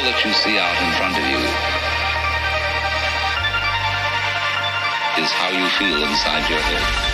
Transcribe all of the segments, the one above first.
that you see out in front of you is how you feel inside your head.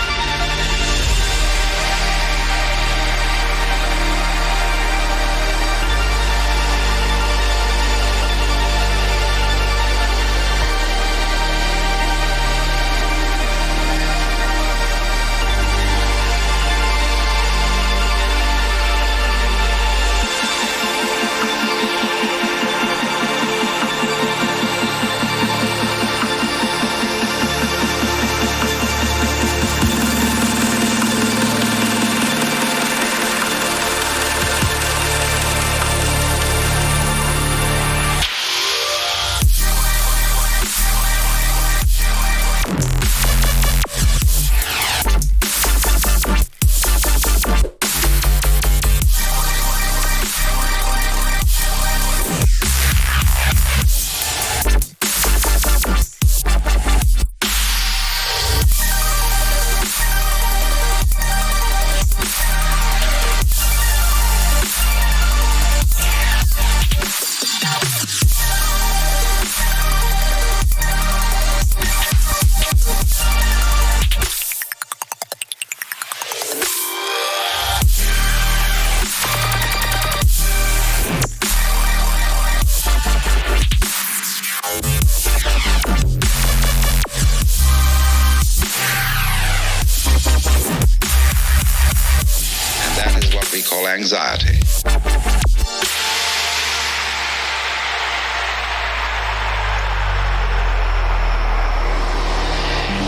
Anxiety.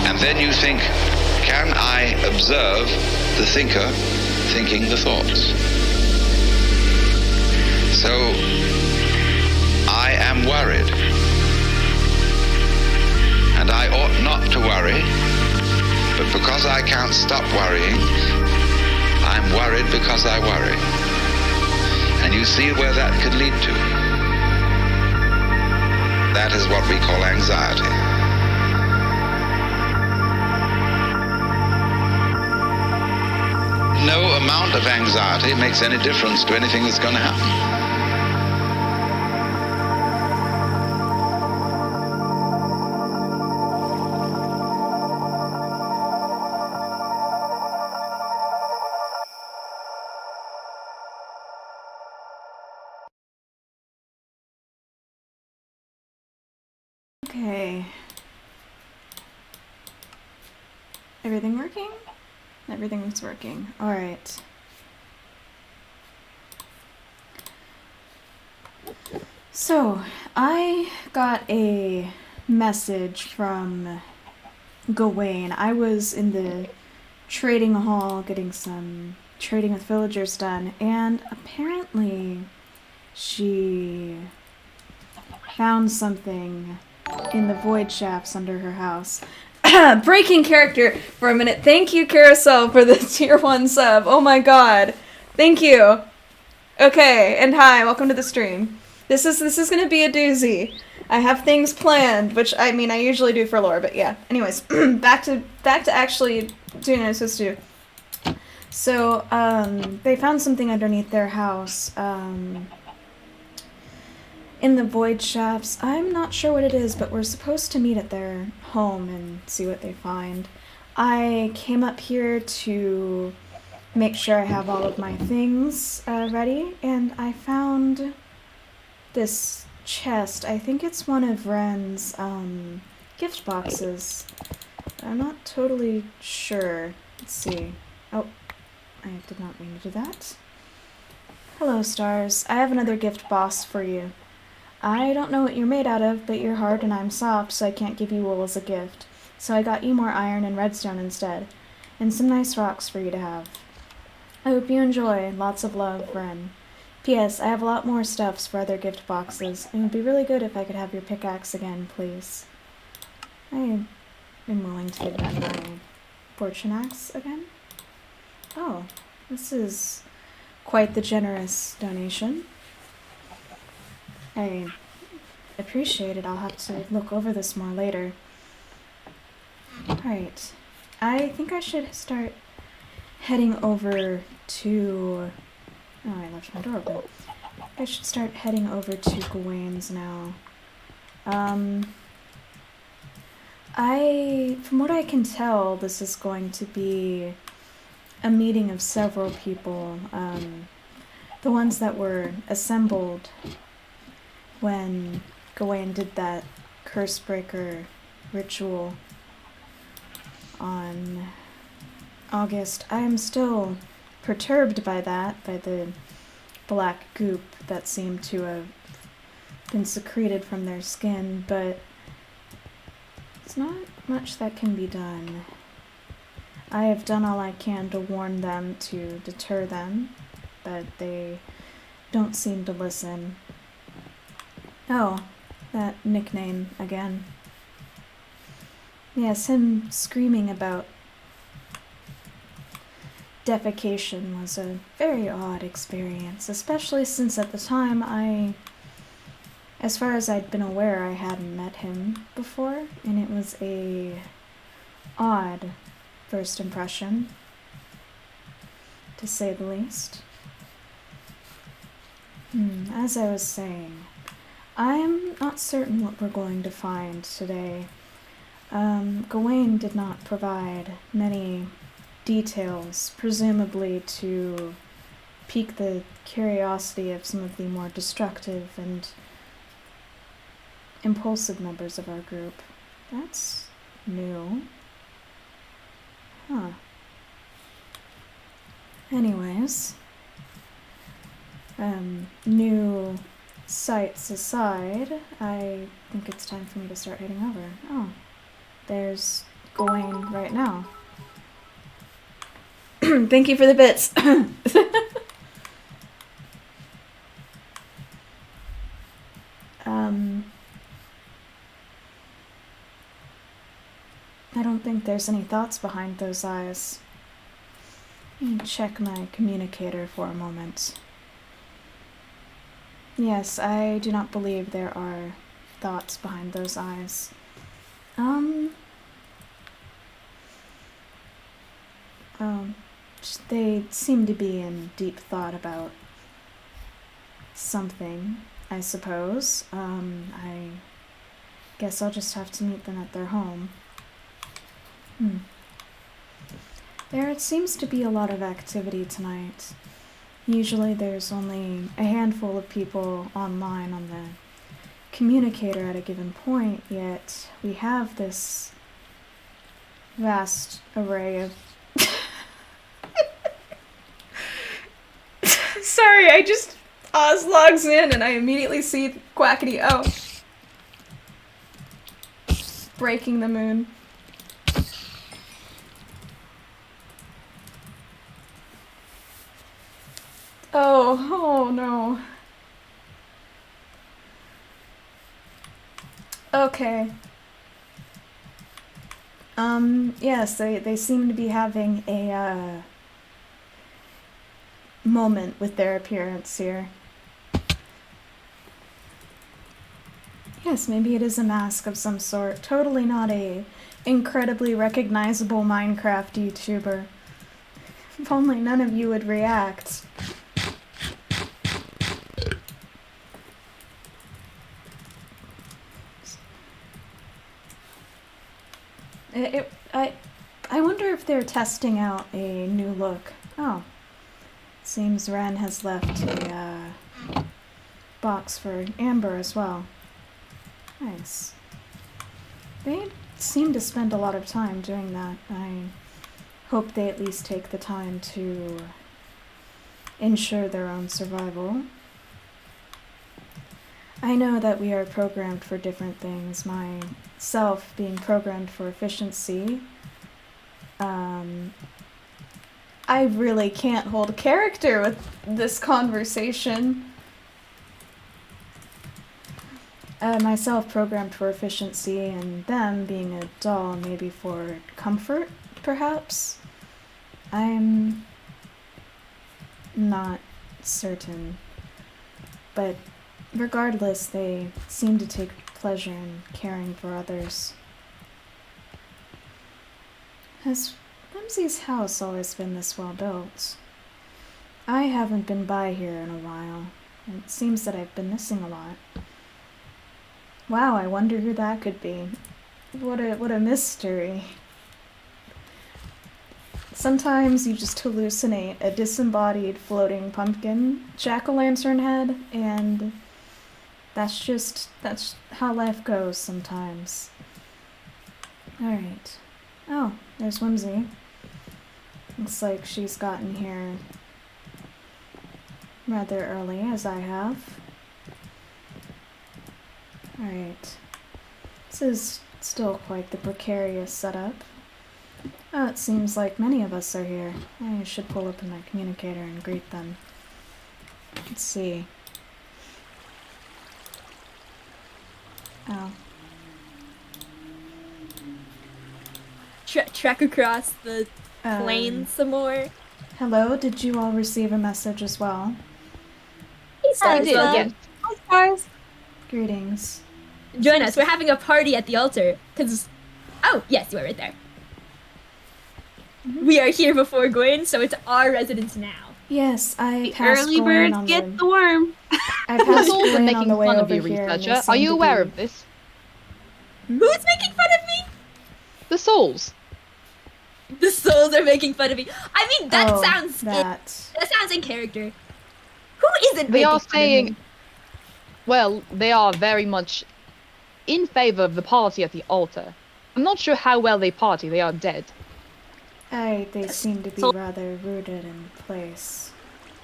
And then you think, can I observe the thinker thinking the thoughts? So I am worried. And I ought not to worry, but because I can't stop worrying, I'm worried because I worry. And you see where that could lead to. That is what we call anxiety. No amount of anxiety makes any difference to anything that's going to happen. Okay. Everything working? Everything's working. Alright. So, I got a message from Gawain. I was in the trading hall getting some trading with villagers done, and apparently she found something in the void shafts under her house. Breaking character for a minute. Thank you, Carousel, for the tier 1 sub. Oh my god. Thank you. Okay, and hi, welcome to the stream. This is gonna be a doozy. I have things planned, which I mean I usually do for lore, but yeah. Anyways, back to actually doing what I was supposed to do. So, they found something underneath their house, in the void shafts. I'm not sure what it is, but we're supposed to meet at their home and see what they find. I came up here to make sure I have all of my things ready, and I found this chest. I think it's one of Ren's gift boxes. I'm not totally sure. Let's see. Oh, I did not mean to do that. Hello, stars. I have another gift box for you. I don't know what you're made out of, but you're hard and I'm soft, so I can't give you wool as a gift. So I got you more iron and redstone instead, and some nice rocks for you to have. I hope you enjoy. Lots of love, Ren. P.S. I have a lot more stuffs for other gift boxes. It would be really good if I could have your pickaxe again, please. I am willing to give them my fortune axe again. Oh, this is quite the generous donation. I appreciate it. I'll have to look over this more later. Alright. I think I should start heading over to... Oh, I left my door open. I should start heading over to Gawain's now. From what I can tell, this is going to be a meeting of several people. The ones that were assembled when Gawain did that Cursebreaker ritual on August. I am still perturbed by that, by the black goop that seemed to have been secreted from their skin, but it's not much that can be done. I have done all I can to warn them, to deter them, but they don't seem to listen. Oh, that nickname again. Yes, him screaming about defecation was a very odd experience, especially since at the time as far as I'd been aware, I hadn't met him before, and it was a odd first impression, to say the least. As I was saying, I'm not certain what we're going to find today. Gawain did not provide many details, presumably to pique the curiosity of some of the more destructive and impulsive members of our group. That's new. Huh. Anyways, new sights aside, I think it's time for me to start heading over. Oh, there's Gawain right now. Thank you for the bits. I don't think there's any thoughts behind those eyes. Let me check my communicator for a moment. Yes, I do not believe there are thoughts behind those eyes. They seem to be in deep thought about something, I suppose. I guess I'll just have to meet them at their home. There seems to be a lot of activity tonight. Usually there's only a handful of people online on the communicator at a given point, yet we have this vast array of... Sorry, Oz logs in and I immediately see Quackity. Oh. Breaking the moon. Oh no. Okay. Yes, they seem to be having a, moment with their appearance here. Yes, maybe it is a mask of some sort. Totally not a incredibly recognizable Minecraft YouTuber. If only none of you would react. I wonder if they're testing out a new look. Oh. Seems Ren has left a box for Amber as well. Nice. They seem to spend a lot of time doing that. I hope they at least take the time to ensure their own survival. I know that we are programmed for different things, myself being programmed for efficiency. I really can't hold a character with this conversation. Myself programmed for efficiency, and them being a doll maybe for comfort, perhaps? I'm not certain. But regardless, they seem to take pleasure in caring for others. Has Whimsy's house always been this well built? I haven't been by here in a while. It seems that I've been missing a lot. Wow, I wonder who that could be. What a mystery. Sometimes you just hallucinate a disembodied floating pumpkin jack-o'-lantern head, and that's how life goes sometimes. Alright. Oh, there's Whimsy. Looks like she's gotten here rather early, as I have. Alright. This is still quite the precarious setup. Oh, it seems like many of us are here. I should pull up in my communicator and greet them. Let's see. Oh. Trek across the plain some more. Hello, did you all receive a message as well? Hey, Stars, Yes. Hi, Stars. Greetings. Join us. We're having a party at the altar. Oh, yes, you are right there. We are here before Gwen, so it's our residence now. Yes, I The passed early Gwen birds on get the worm. I passed Souls are Gwen on making the way fun of over you, here. and they researcher. Are seem you to aware be- of this? Who's making fun of me? The souls. The souls are making fun of me. I mean, that Oh, sounds that. that sounds in character. Who isn't They making are fun saying, of me? well, they are very much in favor of the party at the altar. I'm not sure how well they party. They are dead. They seem to be So- rather rooted in place.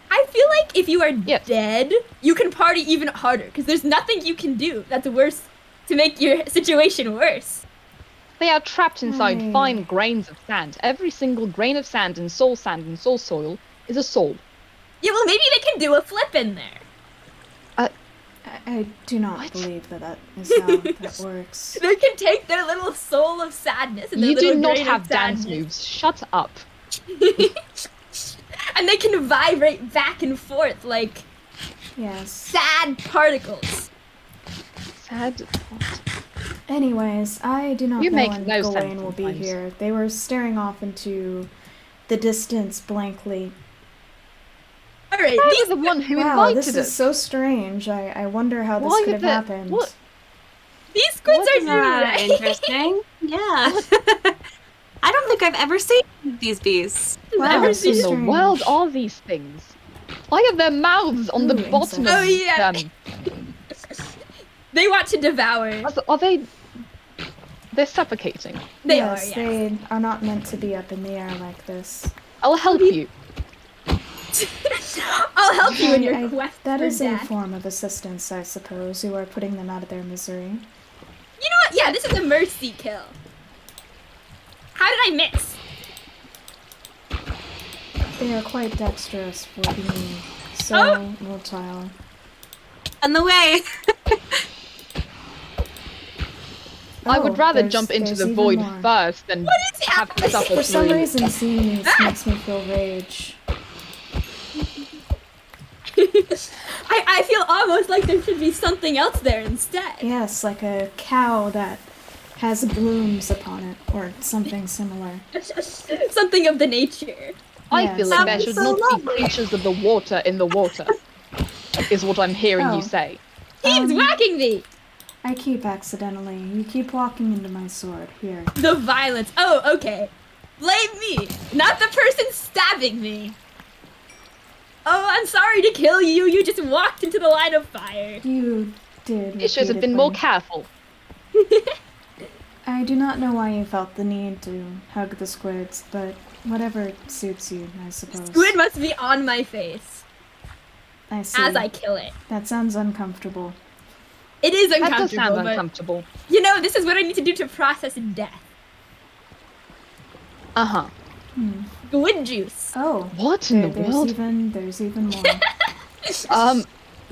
I feel like if you are Yes. dead, you can party even harder because there's nothing you can do that's worse to make your situation worse. They are trapped inside Aye. fine grains of sand. Every single grain of sand and soul soil is a soul. Yeah, well, maybe they can do a flip in there. I do not What? believe that is how that works. They can take their little soul of sadness and their You do little not grain have of dance sadness, moves. Shut up. and they can vibrate back and forth like Yes. sad particles. Sad. Anyways, I do not You know make when no sense Gawain will be sometimes. here. They were staring off into the distance blankly. All right, I these was the one who Wow, invited this is us. so strange. I wonder how this Why could have did that- happened. what? squids are new, right? Interesting. Yeah. I don't think I've ever seen these beasts. Wow, Never it's so What in the strange. world are these things? Why have their mouths on the Ooh, bottom insects. of Oh, yeah. them? They want to devour. Are they... They're suffocating. They Yes, are, yes. they are not meant to be up in the air like this. I'll help you. I'll help you in your I- quest That for is a death. form of assistance, I suppose. You are putting them out of their misery. You know what? Yeah, this is a mercy kill. How did I miss? They are quite dexterous for being so Oh. motile. On the way. I would rather there's- jump into there's the even void more. first than What is have to happening? suffer For some through. reason, seeing these makes me feel rage. I feel almost like there should be something else there instead. Yes, like a cow that has blooms upon it, or something similar. Something of the nature. I Yes. feel like there Sounds should so not lovely. be creatures of the water in the water, is what I'm hearing Oh. you say. He's whacking me. I keep accidentally. You keep walking into my sword. Here. The violence. Oh, okay. Blame me, not the person stabbing me. Oh, I'm sorry to kill you. You just walked into the line of fire. You did. You should have been more repeatedly. careful. I do not know why you felt the need to hug the squids, but whatever suits you, I suppose. Squid must be on my face I see. as I kill it. That sounds uncomfortable. It is That does uncomfortable, sound but uncomfortable. you know, this is what I need to do to process death. Uh-huh. Squid juice. Oh. What in the world? There's even more.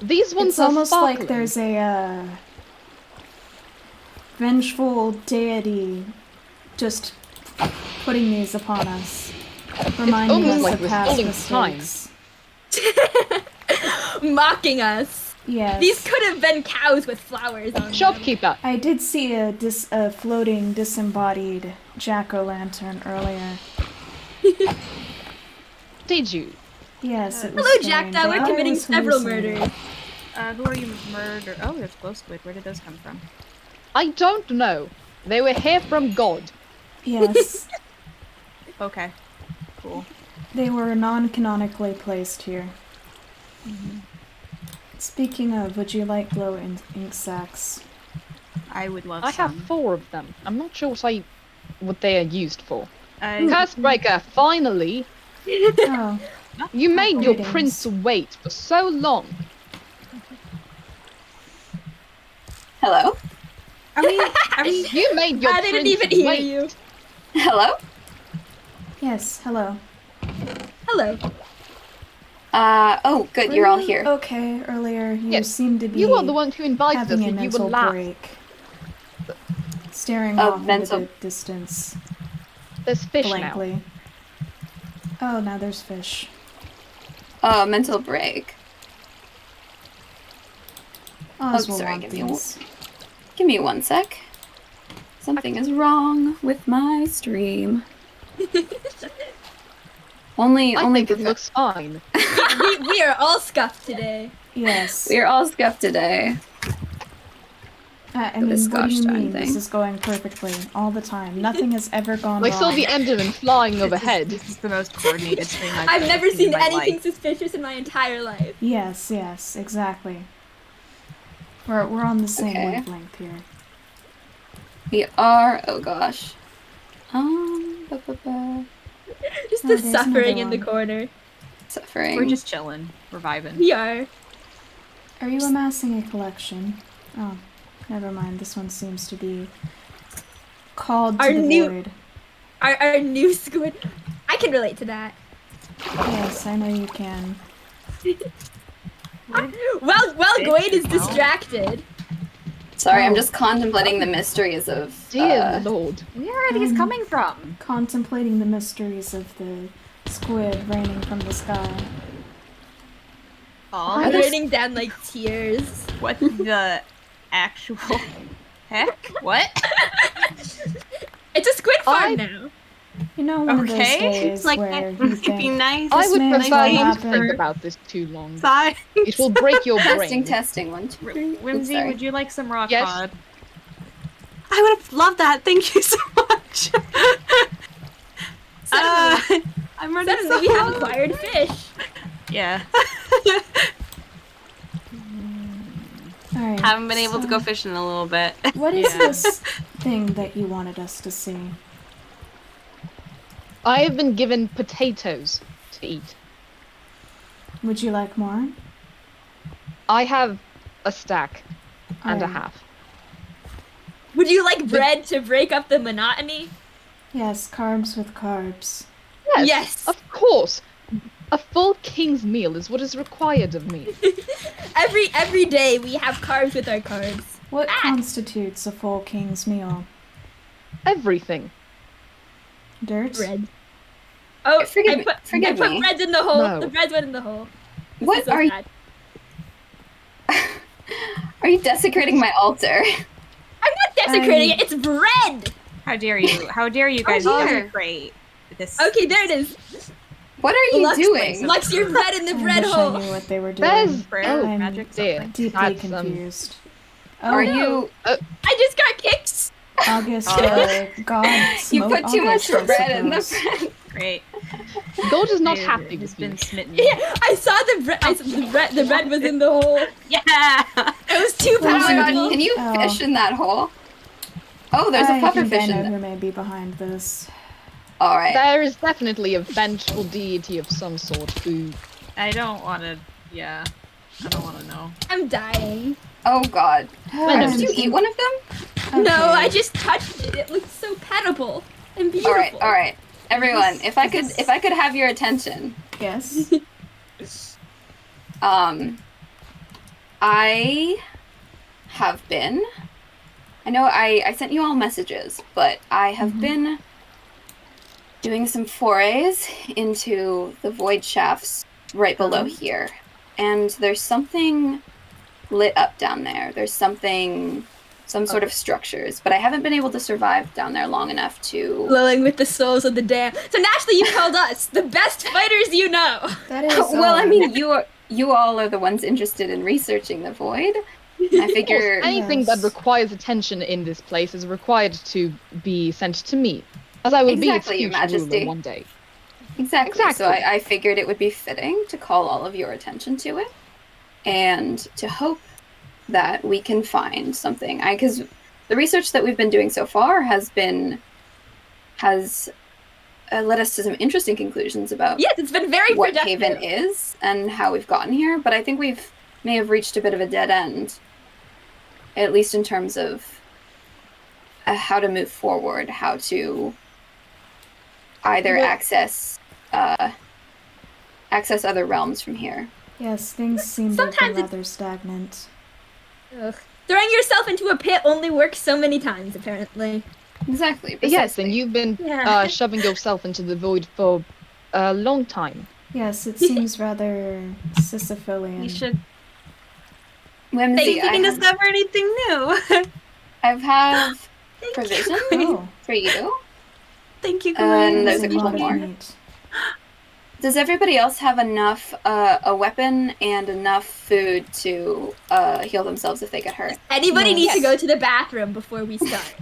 These ones It's are almost sparkling. like there's a vengeful deity just putting these upon us, reminding almost us like of we're past stealing mistakes. Mocking us. Yes. These could have been cows with flowers on them. Shopkeeper. I did see a floating disembodied jack-o'-lantern earlier. Did you? Yes, it was Hello, strange. Jackdaw. I We're thought I committing was several hallucinating. murders. Who are you murder? Oh, there's glow squid. Where did those come from? I don't know. They were here from God. Yes, Okay. Cool. they were non-canonically placed here. Speaking of, would you like glow ink sacs? I would love I have some. 4 of them. I'm not sure what they are used for. I- Cursebreaker, finally! Oh, You made your Greetings. prince wait for so long. Hello? Are we? You made your I prince didn't even hear wait. you. Hello? yes, hello. Hello. Oh, good, Were you're all you here. Okay, earlier you Yes, seemed to be You are the one who invited us, having a and you mental will laugh. break. Staring A off into mental- the distance, There's fish blankly. Oh, now there's fish. Oh, mental break. Oz Oh, will sorry, want give me these. Give me 1 sec. Something is wrong with my stream. Only, now. I only think it looks fine. We are all scuffed today. Yes. We're all scuffed today. I the mean, what do you Scotch time mean? This thing. is going perfectly all the time. Nothing has ever gone I wrong. saw the Enderman flying overhead. This is the most coordinated stream I've never ever seen in my anything life. suspicious in my entire life. Yes, yes, exactly. We're on the same Okay. wavelength here. We are. Oh gosh. Ba-ba-ba. Just Oh, the there's suffering another in the one. corner. Suffering. We're just chilling. We're vibing. We are. Are you amassing a collection? Oh, never mind. This one seems to be called to Our the new- void. Our new squid. I can relate to that. Yes, I know you can. Well, Gwaine is distracted. Sorry, I'm Oh. just contemplating the mysteries of. Dear Lord. Where are these coming from? Contemplating the mysteries of the squid raining from the sky. Oh, I'm raining down like tears. what the actual heck? What? It's a squid farm I- now. You know, one of those Okay. days like where that you might be think, nice. I This would man's prefer what not to happened. think about this too long. Sigh. It will break your Testing, brain. testing. 1, 2, 3. Oops, Whimsy, sorry. would you like some rock Yes. cod? I would have loved that. Thank you so much. I'm ready. Suddenly we have acquired fish. Yeah. Alright. Haven't been able to so go fishing in a little bit. What is Yeah. this thing that you wanted us to see? I have been given potatoes to eat. Would you like more? I have a stack and a Alright. half. Would you like bread to break up the monotony? Yes, carbs with carbs. Yes, Yes. of course. A full king's meal is what is required of me. Every day we have carbs with our carbs. What constitutes a full king's meal? Everything. Dirt? Bread. Oh, Forgive I put me. bread in the hole. No. The bread went in the hole. This What is so are you? sad. Are you desecrating my altar? I'm not desecrating it. It's bread. How dare you? How dare you guys Oh, here. desecrate this? Okay, there it is. What are you Lux, doing? Lux, your bread in the I bread wish hole. I knew what they were doing. There's Prayer, I'm magic, dear. something. deeply That's, confused. Are Oh, you? I just got kicked. August, Oh. God You smote put too much August, I bread in the suppose. bread. Great. God is not It happy has with been you. smitten. Yeah, I saw the bread. The bread was in the hole. Yeah. It was too Oh my god! powerful. Can you Oh. fish in that hole? Oh, there's a I puffer think fish I in know there. who may be behind this. All right. There is definitely a vengeful deity of some sort who... I don't want to. Yeah. I don't want to know. I'm dying. Oh god. Venom. Did you eat one of them? No, Okay. I just touched it. It looked so petable and beautiful. All right. Everyone, if I could have your attention. Yes. I have been. I know I sent you all messages, but I have been doing some forays into the void shafts right below here. And there's something lit up down there. There's some sort of structures, but I haven't been able to survive down there long enough to... Glowing with the souls of the damned. So naturally, you called us the best fighters you know. That is. Well, I mean, you you all are the ones interested in researching the void, I figure Anything that Yes. requires attention in this place is required to be sent to me, as I will be its Exactly, Your future ruler Majesty. one day. exactly. So Exactly. I figured it would be fitting to call all of your attention to it, and to hope that we can find something. Because the research that we've been doing so far has led us to some interesting conclusions about Yes, it's been very what productive. Haven is and how we've gotten here. But I think may have reached a bit of a dead end, at least in terms of how to move forward, how to either Well- access other realms from here. Yes, things seem to have been Sometimes it- rather stagnant. Ugh. Throwing yourself into a pit only works so many times, apparently. Exactly. Yes, Precisely. and you've been Yeah. shoving yourself into the void for a long time. Yes, it seems rather Sisyphean. You should Whimsy, think you can discover anything new. I have Thank provision Oh, for you. Thank you, And Gwen. there's that's a a lot couple of more. meat. Does everybody else have enough a weapon and enough food to heal themselves if they get hurt? Anybody Yes. needs to go to the bathroom before we start.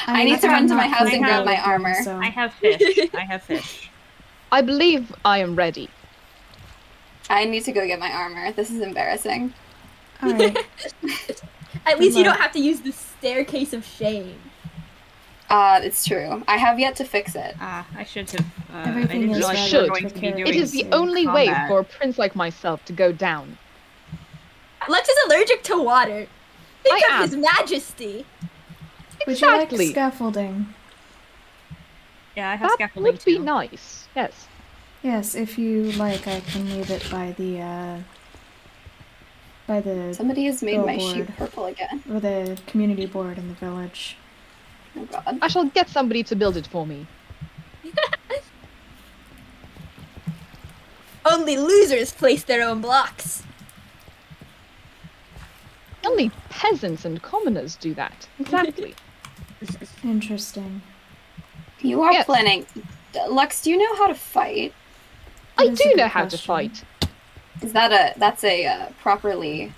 I need to run to my not house and grab capable my of doing armor. so. I have fish. I have fish. I believe I am ready. I need to go get my armor. This is embarrassing. All right. At least you luck. don't have to use the staircase of shame. It's true. I have yet to fix it. I should have. I Everything didn't is realize rather we were going to be precarious. doing It is the Doing only way combat. for a prince like myself to go down. Lex is allergic to water. Think I of am. His Majesty. Would you like Exactly. scaffolding? Yeah, I have That scaffolding would be too. nice. Yes. Yes, if you like, I can leave it by the Somebody has made my Billboard. sheep purple again. or the community board in the village. Oh god. I shall get somebody to build it for me. Only losers place their own blocks. Only peasants and commoners do that. Exactly. Interesting. You are Yes. planning. Lux, do you know how to fight? I That is a do good know how to question. fight. Is that that's a properly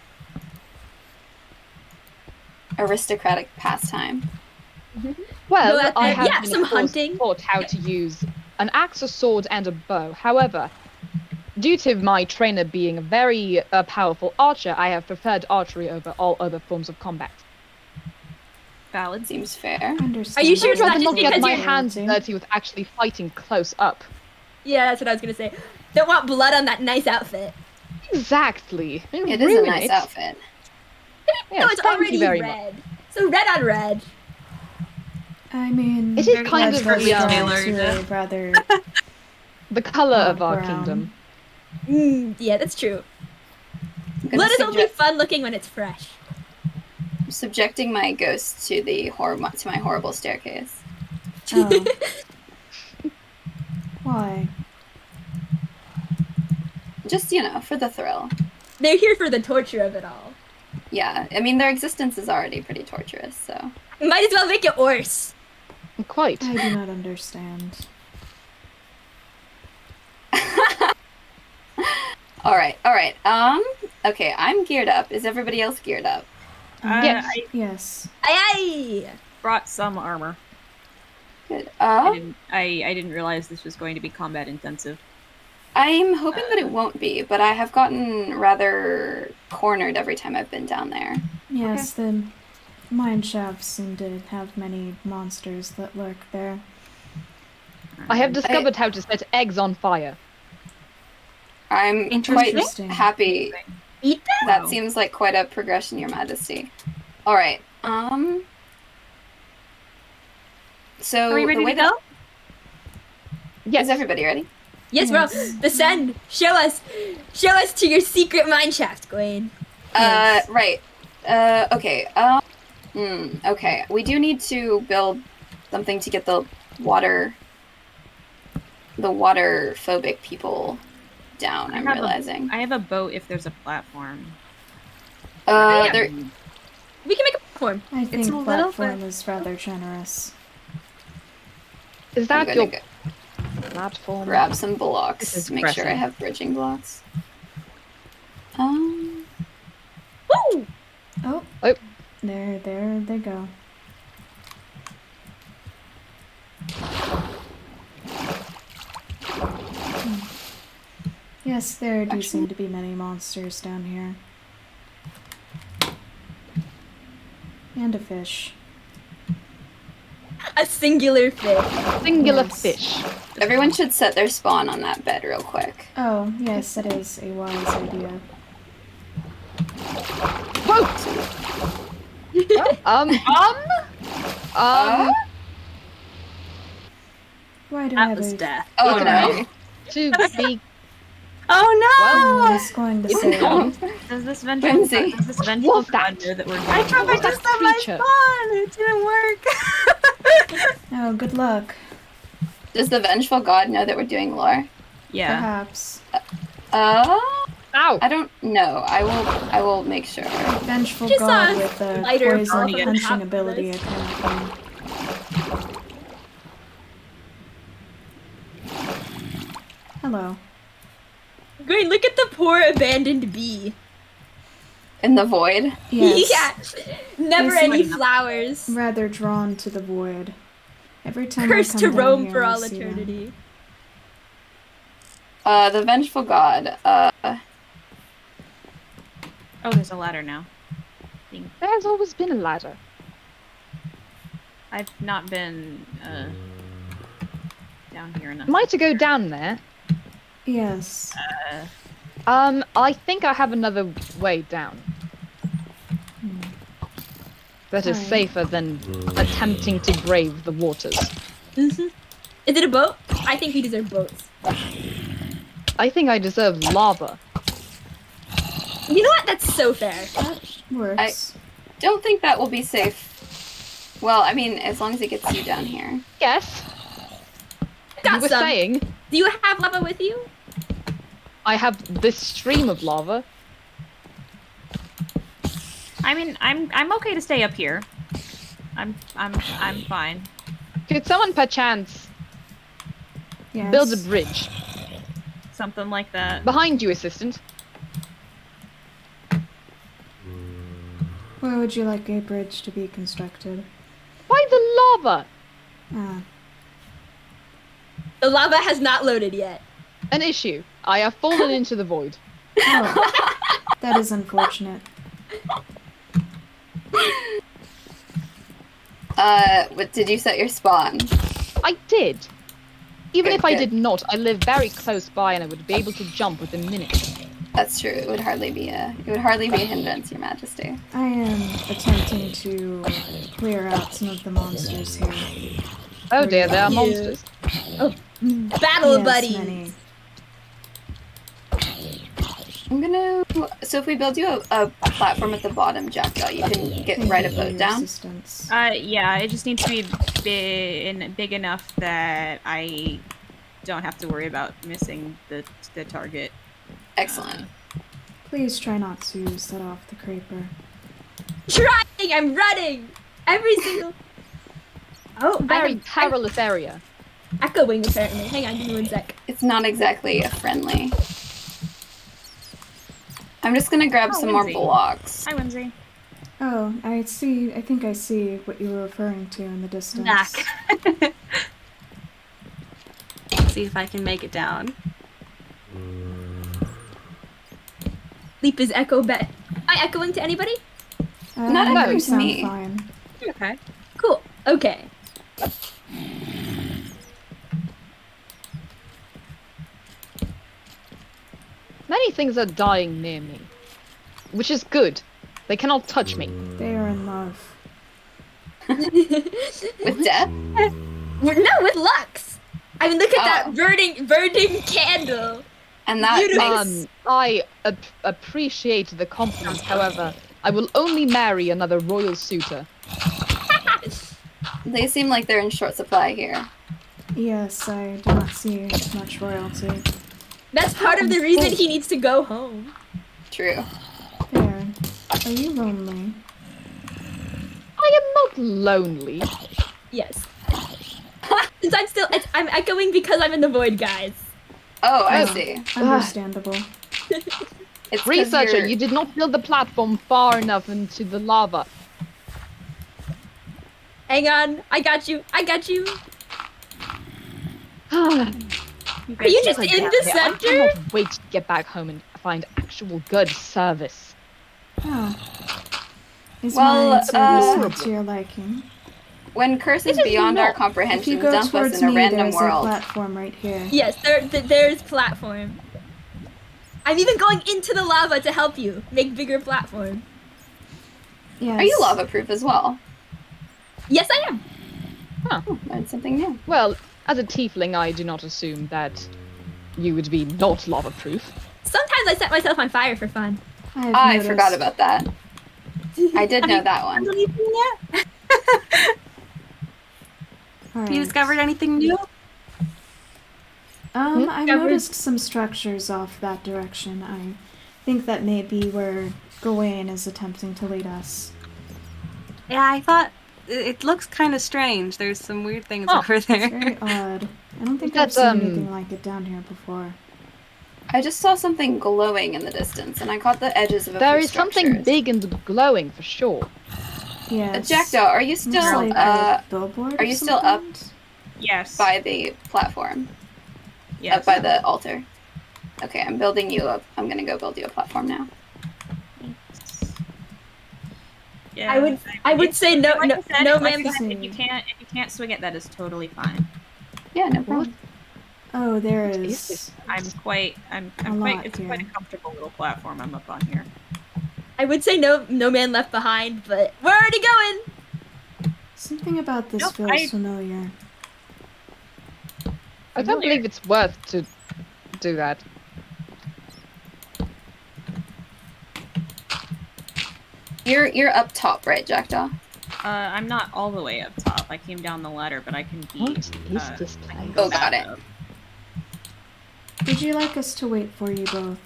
aristocratic pastime? Well, Go out I there, have yeah, been, some of course, hunting. taught how to use an axe, a sword, and a bow. However, due to my trainer being a very powerful archer, I have preferred archery over all other forms of combat. Valid. Seems fair. Understand. Are you sure I'd it's not rather just not get because my you're- hands dirty with actually fighting close up. Yeah, that's what I was gonna say. Don't want blood on that nice outfit. Exactly. It is a nice outfit. Yes, No, it's thank already you very red. much. So red on red. I mean, It is Very kind of blood the, does dry tailored. to a rather the color of our brown. kingdom. Yeah, that's true. I'm gonna Blood is only subject- fun looking when it's fresh. subjecting my ghost to my horrible staircase. Oh. Why? Just for the thrill. They're here for the torture of it all. Yeah, I mean their existence is already pretty torturous, so. Might as well make it worse. Quite. I do not understand. All right. Okay, I'm geared up. Is everybody else geared up? Yes. I Yes. Aye, aye. brought some armor. Good. I didn't realize this was going to be combat intensive. I'm hoping that it won't be, but I have gotten rather cornered every time I've been down there. Yes, the mine shafts seem to have many monsters that lurk there. I have discovered how to set eggs on fire. I'm quite Interesting. happy. Eat them? That Wow. seems like quite a progression, Your Majesty. All right. So Are we ready the way to go? that Yes. is everybody ready? Yes, bro. Descend. Show us to your secret mine shaft, Gwen. Yes. Right. Okay. Okay. We do need to build something to get the water phobic people down. I'm realizing. I have a boat if there's a platform. Yeah. There. We can make a platform. I think a little platform bit- is rather generous. Is I'm that gonna your go platform? grab some blocks This is to make sure I pressing. have bridging blocks. Woo! Oh. Oh. There they go. Yes, there do seem to be many monsters down here. And a fish. A singular fish. Singular Yes. fish. Everyone should set their spawn on that bed real quick. Oh, yes, that is a wise idea. Whoa! Why do I That have was a... death. Oh Okay. no. To be Oh I no! was going to say... Does this vengeful Whimsy. god What's that? know that we're doing? I tried What was to that stop my creature? spawn. It didn't work. Oh, good luck. Does the vengeful god know that we're doing lore? Yeah. Perhaps. Ow! I don't know. I will make sure. Vengeful Just god saw with a lighter poison fall from the top punching of ability, this. I kind of thing. Hello. Great, look at the poor abandoned bee. In the void. Yes. Yeah. Never They seem any flowers. rather drawn to the void. Every time Cursed I to come down roam here, for I all see them. eternity. The vengeful god. Oh, there's a ladder now. There's always been a ladder. I've not been down here enough. Am I to go down there? Yes. I think I have another way down. That is Alright. safer than attempting to brave the waters. Is it a boat? I think we deserve boats. I think I deserve lava. You know what? That's so fair. That works. Don't think that will be safe. Well, I mean, as long as it gets you down here. Yes, Got you were some. saying Do you have lava with you? I have this stream of lava. I mean, I'm okay to stay up here. I'm fine. Could someone perchance Yes. build a bridge? Something like that. Behind you, assistant. Where would you like a bridge to be constructed? Why the lava? Ah, The lava has not loaded yet. An issue. I have fallen into the void. oh, that is unfortunate. What did you set your spawn? I did. Even Good, if I good. did not, I live very close by and I would be able to jump within minutes. That's true. It would hardly be a hindrance, Your Majesty. I am attempting to clear out some of the monsters here. Oh dear, there are Yeah. monsters. Battle Yes, buddies. many. I'm gonna. So if we build you a platform at the bottom, Jackdaw, you can Thank ride you a for boat your down. assistance. Yeah, it just needs to be big enough that I don't have to worry about missing the target. Excellent. Please try not to set off the creeper. Trying. I'm running. Every single. Oh, Very I'm perilous area. echoing apparently. Hang on, give me 1 sec. It's not exactly friendly. I'm just gonna grab Oh, some more Whimsy. blocks. Hi, Whimsy. Oh, I think I see what you were referring to in the distance. Back. See if I can make it down. Leap is echo bet. Am I echoing to anybody? Not you echoing to sound me. Fine. Okay. Cool. Okay. Many things are dying near me. Which is good. They cannot touch me. They are in love. With death? No, with Lux. I mean, look at Oh. that burning candle. And that Beautiful. makes I appreciate the compliment, however, I will only marry another royal suitor. they seem like they're in short supply here. Yes, I do not see much royalty. That's part of the reason he needs to go home. True. There. Are you lonely? I am not lonely. Yes. Since I'm echoing because I'm in the void, guys. Oh, I Oh. see. Understandable. It's 'cause Researcher, you're- you did not build the platform far enough into the lava. Hang on, I got you. I got you. I Are you just in the center? cannot wait to get back home and find actual good service. Oh. Is Well, my service to your liking? When curses It is beyond our not. If comprehension you go dump us towards in a me, random there's a world. platform right here. Yes, there's platform. I'm even going into the lava to help you make bigger platform. Yes. Are you lava proof as well? Yes, I am. Oh, learned something new. Well, as a tiefling, I do not assume that you would be not lava-proof. Sometimes I set myself on fire for fun. I forgot about that. I did know that one. All You discovered anything new? I've noticed some structures off that direction. I think that may be where Gawain is attempting to lead us. Yeah, I thought it looks kind of strange. There's some weird things over It's there. very odd. I don't think I've That's, seen anything like it down here before. I just saw something glowing in the distance, and I caught the edges of a There few is something structures. big and glowing for sure. Yes. Jackdaw, are you Looks still like a billboard are or you still up something? Yes. by the platform? Yes. Up by the altar? Okay, I'm building you up. I'm gonna go build you a platform now. Yeah, I would say no, like no, I said, no, like man. I said, if you can't swing it, that is totally fine. Yeah, no problem. Oh, there What is. is this? I'm quite it's quite a comfortable little platform I'm up on here. I would say no man left behind, but we're already going. Something about this Nope, feels familiar. I don't believe it's worth to do that. You're up top, right, Jackdaw? I'm not all the way up top. I came down the ladder, but I can be. What is this I can place? go Oh, got back it. up. Would you like us to wait for you both?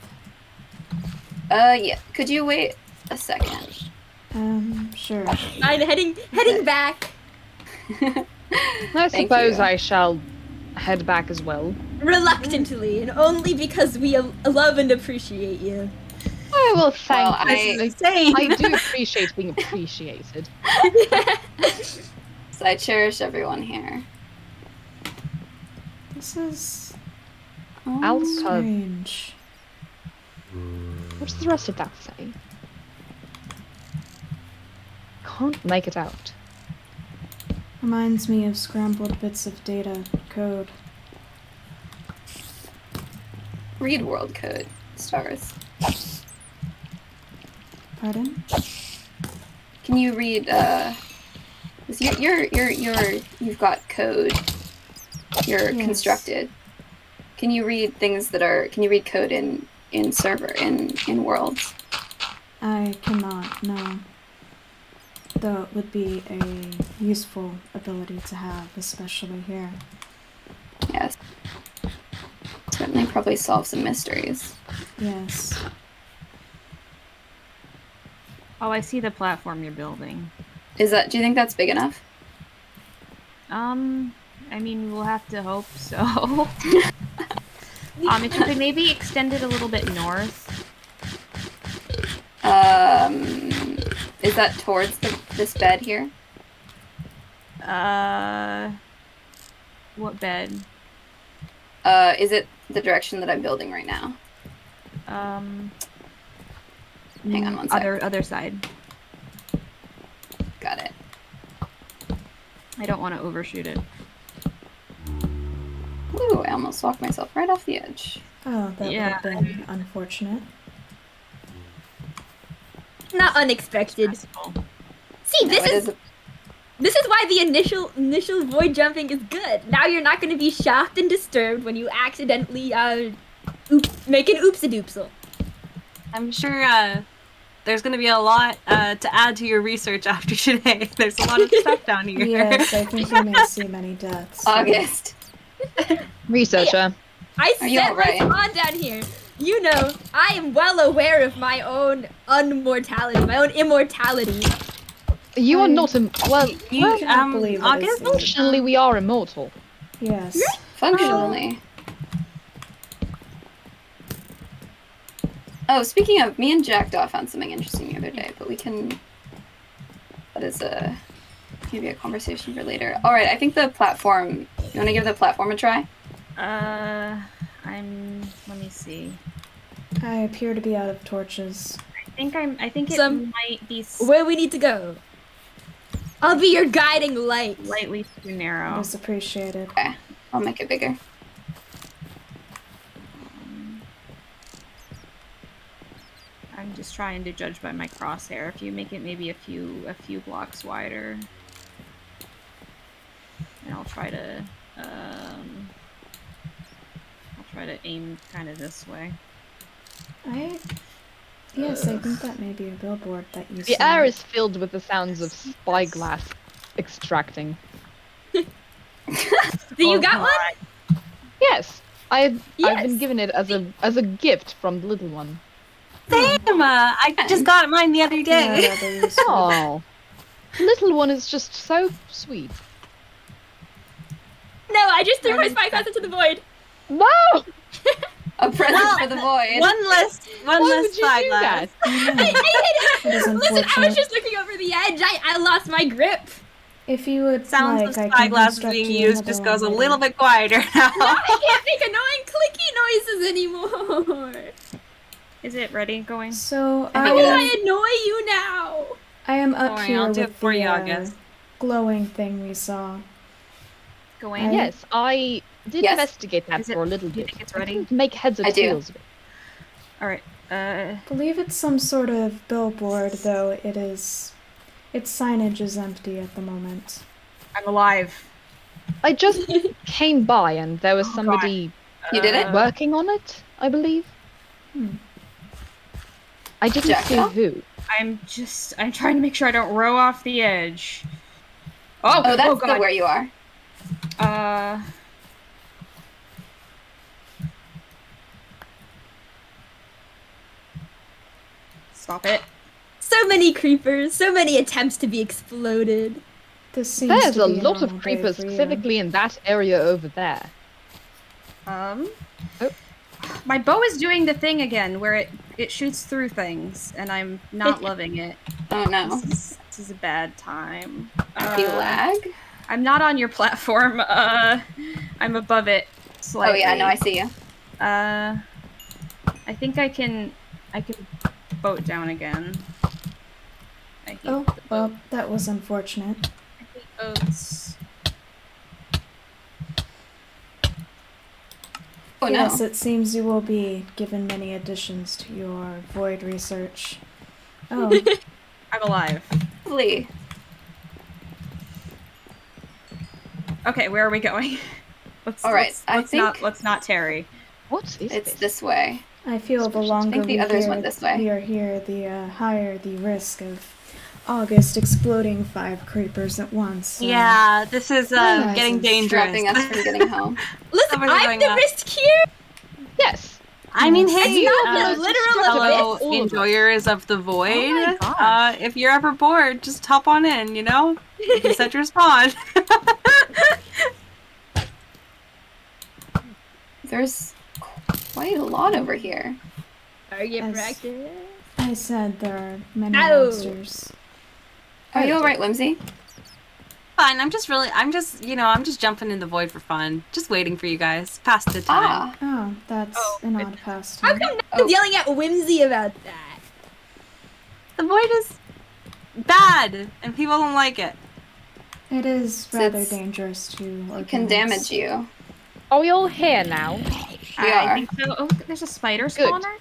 Yeah. Could you wait a second? Sure. I'm heading back I Thank suppose you. I shall head back as well. reluctantly, and only because we love and appreciate you. Oh, well, thank Well, you. Insane. I do appreciate being appreciated. So I cherish everyone here. This is Alcove. strange. What does the rest of that say? Can't make it out. Reminds me of scrambled bits of data code. Read world code. Stars. Pardon? Can you read? 'Cause you've got code. You're Yes. constructed. Can you read things that are? Can you read code in server in worlds? I cannot, no. Though it would be a useful ability to have, especially here. Yes. Certainly, probably solve some mysteries. Yes. Oh, I see the platform you're building. Is that? Do you think that's big enough? I mean, we'll have to hope so. If you could maybe extend it a little bit north. Is that towards this bed here? What bed? Is it the direction that I'm building right now? Hang on one sec. Other side. Got it. I don't want to overshoot it. Ooh, I almost walked myself right off the edge. Oh, that Yeah. would have been unfortunate. Not unexpected. Stressful. See, No, this it is why the initial void jumping is good. Now you're not going to be shocked and disturbed when you accidentally make an oopsie-doopsel. I'm sure there's going to be a lot to add to your research after today. There's a lot of stuff down here. Yes, I think we may see many deaths. August. Researcher. I Are you set alright? my spawn down here. You know, I am well aware of my own immortality. You are not well. You, cannot believe it August? is the- Functionally, we are immortal. Yes. Functionally. Oh, speaking of, me and Jackdaw found something interesting the other day, but we can... That is maybe a conversation for later. Alright, I think the platform... You want to give the platform a try? Let me see. I appear to be out of torches. I think it Some- might be Where we need to go. I'll be your guiding light. slightly too narrow. It is appreciated. Okay, I'll make it bigger. I'm just trying to judge by my crosshair. If you make it maybe a few blocks wider, and I'll try to aim kind of this way. Yes, I think that may be a billboard that you The saw. air is filled with the sounds of spyglass extracting. Do you got one? Yes, I've been Yes. given it as a gift from the little one. Same. I just got mine the other day. Yeah, rather useful. Oh, the little one is just so sweet. No, I just threw my spyglass into the void. No! A present for the void. One less Why would you do spyglass. that? It is Listen, I was unfortunate. just looking over the edge. I lost my grip. If you would Sounds like, of I can spyglass construct being you used another just one goes a later. little bit quieter now. I can't make annoying clicky noises anymore. Is it ready? Going? So How will it I annoy you now? I am up Don't worry, here I'll do with it for the you, August. glowing thing we saw. Going? Yes, I did Yes. investigate that Is it- for a little do you bit. think it's I ready? couldn't make heads or I do. tails of it. All right. I believe it's some sort of billboard, though its signage is empty at the moment. I'm alive. I just came by and there was Oh, somebody You did it? working on it, I believe. I didn't Jackdaw? see who. I'm trying to make sure I don't row off the edge. Oh, Oh, that's God. where you are. Stop it. So many creepers, so many attempts to be exploded. This seems There's to a be lot normal of day creepers for you. specifically in that area over there. Oh. My bow is doing the thing again where it shoots through things, and I'm not loving it. Oh no. This is a bad time. Do you lag? I'm not on your platform. I'm above it Oh slightly. yeah, no, I see you. I think I can boat down again. I hate Oh, the boat. well, that was unfortunate. I hate boats. Oh no. Yes, it seems you will be given many additions to your void research. Oh, I'm alive. Lovely. Okay, where are we going? All right, I think let's not tarry. What is it's this? this way. I feel the I longer think the others went this way. we are here, the higher the risk of August exploding 5 creepers at once. Yeah, this is Nice. getting dangerous. Stopping us from getting home. Listen, Where's it I'm going the up? risk here. Yes. I mean, Yes. hey, It's not the literal fellow abyss. All of us. enjoyers of the void. Oh my gosh. If you're ever bored, just hop on in. You know, you can set your spawn. There's quite a lot over here. Are you As- practice? I said there are many Ow. monsters. Are you alright, Whimsy? Fine. I'm just, I'm just jumping in the void for fun. Just waiting for you guys. Pass the time. Ah. Oh, that's an odd How pastime. come no one's yelling at Whimsy about that? The void is bad, and people don't like it. It is So rather it's- dangerous to It can organize. damage you. Are we all here now? We I are. think so. Oh, there's a spider Good. spawner.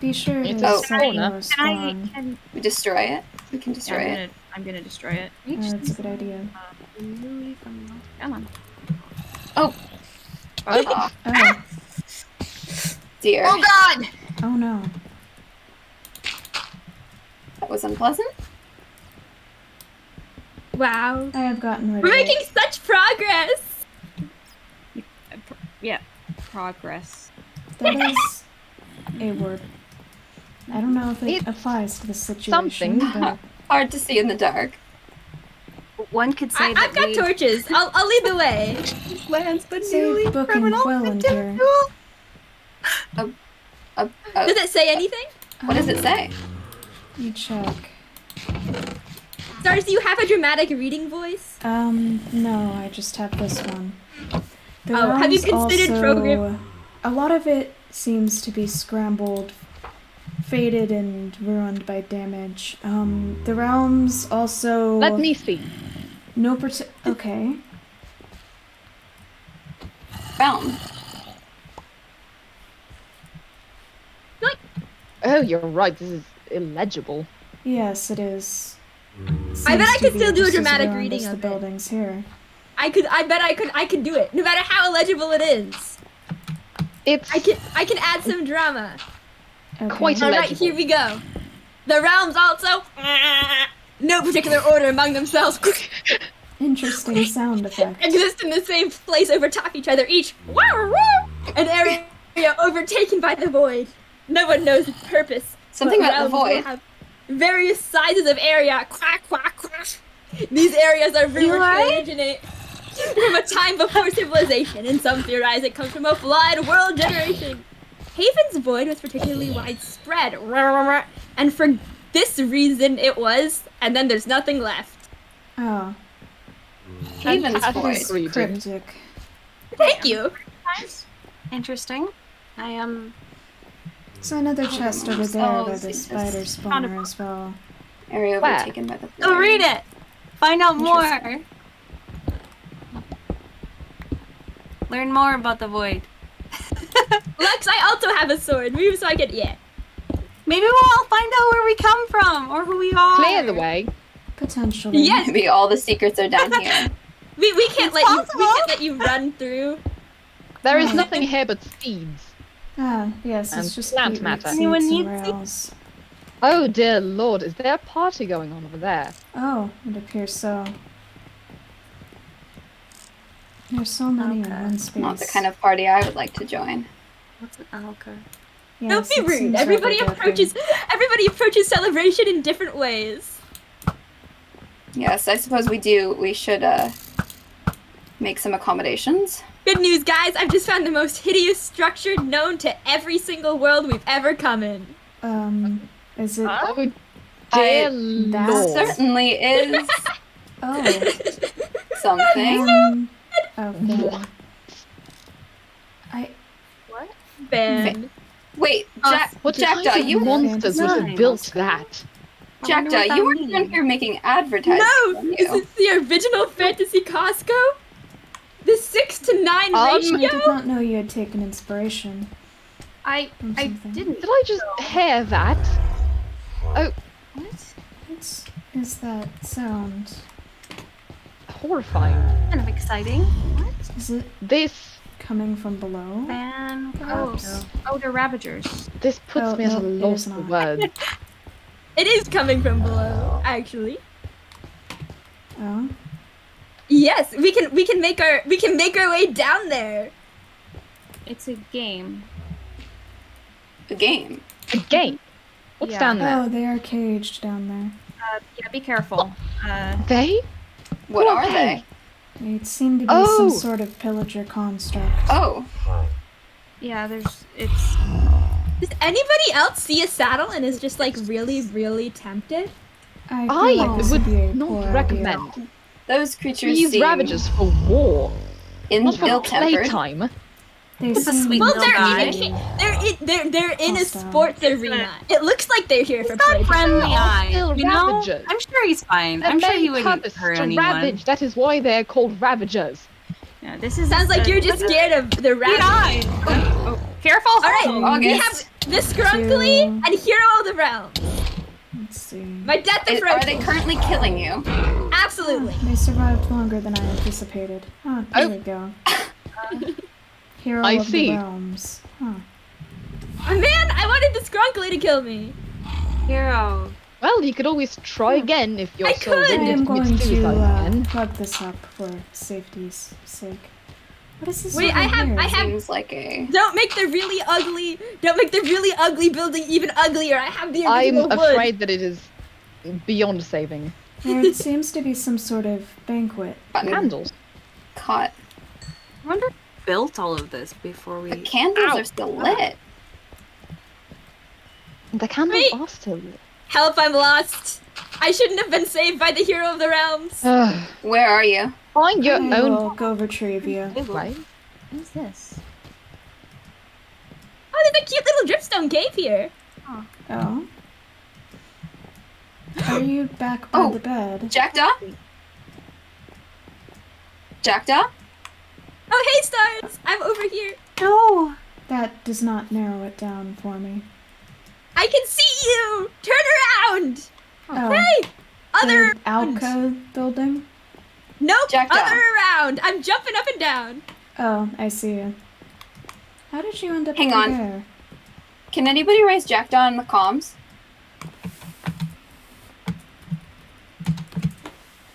Be sure It's to a set spawner. your Can spawn. can We destroy it. We can destroy it. I'm gonna destroy it. That's a good idea. Come on. Oh. Oh, Dear. Oh God! oh no. That was unpleasant. Wow. I have gotten rid We're of making it. such progress. Yeah. Progress. That is a word. I don't know if it It's applies to this situation, something. but Hard to see in the dark. One could say I've got torches. I'll lead the way. lands the say book and quill in here. Does Does it say anything? What does it say? Let me check. Stars, do you have a dramatic reading voice? No, I just have this one. The Oh, have you realms considered also, program- A lot of it seems to be scrambled, faded, and ruined by damage. The realms also... Let me see. No okay. Realm. Oh, you're right. This is illegible. Yes, it is. I bet I Seems to could be still do a just as dramatic ruined reading as of the it. buildings here. I bet I could do it. No matter how illegible it is. It's I can add some drama. Okay. Quite All right, illegible. here we go. The realms also no particular order among themselves Interesting sound effect. exist in the same place overtop each other, each an area overtaken by the void. No one knows its purpose. Something but about the realms will void. have various sizes of area. Quack, quack, quack. These areas are rumored to originate from a time before civilization, and some theorize it comes from a flawed world generation. Haven's void was particularly widespread, and for this reason it was, and then there's nothing left. Oh, Haven's Fantastic void. reading. cryptic. Thank you. Interesting. I am. There's another chest over there by the themselves, spider just spawner as well. Area Where? overtaken by the void. Go read it. Find out more. Interesting. Learn more about the void. Lux, I also have a sword. Move so I can, yeah. Maybe we'll all find out where we come from or who we are. Clear the way. Potentially. Yes, Maybe all the secrets are down here. we can't let you. We possible. can't let you run through. There is Oh. nothing here but seeds. Ah, yes, And it's just plant beetroot matter. seeds Anyone and need rails. Oh dear lord, is there a party going on over there? Oh, it appears so. There's so many in Okay. one space. Not the kind of party I would like to join. What's an alka? Yes, Don't be it rude. seems Everybody rather approaches. Everybody approaches celebration in different ways. Yes, I suppose we do. We should make some accommodations. Good news, guys! I've just found the most hideous structure known to every single world we've ever come in. Is it? Oh dear That's lord. Certainly is Oh, something. okay. Ben. Wait, What Jackdaw, kind of you monsters would have Nice. built that? I wonder what Jackdaw, that you weren't means. even here making advertisements. No! were Is you? it the original Fantasy Costco? The 6 to 9 I ratio? did not know you had taken inspiration I from I something. didn't. Did I just hear that? Oh, What? What is that sound? horrifying. Kind of exciting. What? Is it This coming from below? Fan. Perhaps. Oh, they're Ravagers. puts Oh, me at a no, it loss is for not. words. It is coming from below, actually. Oh, Yes, we can make our way down there. It's a game. The game. A game. What's Yeah. down there? oh, they are caged down there. Yeah, be careful. They? What Who are they? They seem to be Oh. some sort of pillager construct. Oh, Yeah, it's. Does anybody else see a saddle and is just like really, really tempted? I I feel like this would be a would poor not idea. recommend. those creatures Use seem Ravagers for war, not for ill-tempered. playtime. They It's a seem sweet Well, little guy. they're in a Hostile. sports arena. It looks like they're here for He's got play. friendly eyes. still You know? Ravagers. I'm sure he's fine. Their I'm sure main he wouldn't purpose hurt to anyone. ravage. That is why they're called Ravagers. Yeah, this is. Sounds like you're just scared of the Sweet rabbit. eyes. Oh, careful. All right, Oh, we August. have the Scrunkly Two. and Hero of the Realm. Let's see. My death Are approach. they currently killing you? Absolutely. They survived longer than I anticipated. Ah, there we go. Hero I of see. the Realms. Huh. Oh, man, I wanted the Scrunkly to kill me. Hero. Well, you could always try again if you're I so could. I ready am to going commit to suicide again. plug this up for safety's sake. What is this? Wait, over I have- here? I have- Seems like a. Don't make the really ugly building even uglier. I have the original I'm wood. afraid that it is beyond saving. There seems to be some sort of banquet. Button. Candles. Caught. I wonder who built all of this before we. The candles Ow. are still lit. The candles Wait. are still lit. Help, I'm lost. I shouldn't have been saved by the hero of the realms. Where are you? Find your I own will go retrieve you. right? What is this? Oh, there's a cute little dripstone cave here. Oh. Are you back by Oh. the bed? Jackdaw? Jackdaw? Oh, hey, Stars. I'm over here. No. That does not narrow it down for me. I can see you. Turn around. Oh, Hey, other the Alka building? Nope, Jackdaw. other around. I'm jumping up and down. Oh, I see you. How did you end up Hang over on. there? Can anybody raise Jackdaw in the comms?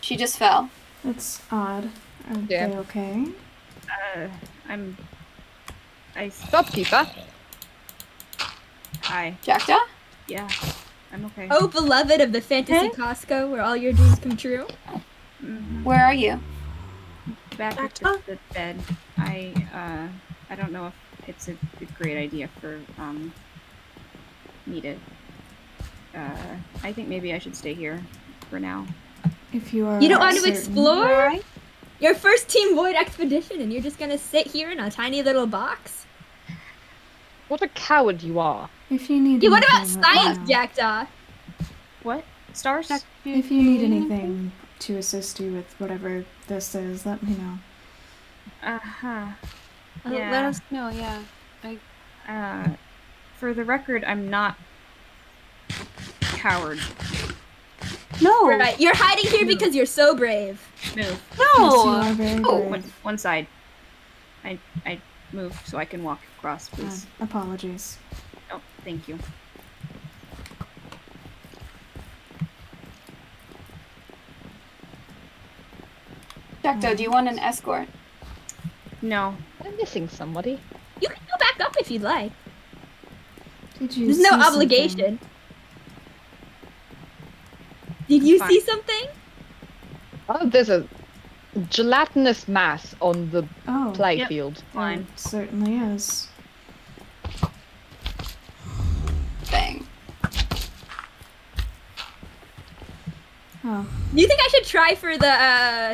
She just fell. That's odd. Are Yeah. they okay? Shopkeeper. Hi. Jackdaw? Yeah. I'm okay. Oh, beloved of the fantasy Costco, where all your dreams come true. Where are you? Back at the bed. I don't know if it's a great idea for me to. I think maybe I should stay here for now. If you are You don't want to certain. explore? Alright. Your first Team Void expedition, and you're just gonna sit here in a tiny little box? What a coward you are. If you need Yeah, what about anything, let me science, know. Jackdaw? What? Stars? If you need anything to assist you with whatever this is, let me know. Uh-huh. Let Yeah. us know, yeah. For the record, I'm not coward. No. Right, you're hiding here because you're so brave. Move. Yes, you No. are very Oh, brave. One side. I move so I can walk across, please. Apologies. Oh, thank you. Jackdaw, do you want an escort? No. I'm missing somebody. You can go back up if you'd like. Did you There's see no something? obligation. Did you Fine. see something? Oh, there's a gelatinous mass on the Oh, playfield. Fine. it certainly is. Bang. Oh, Do you think I should try for the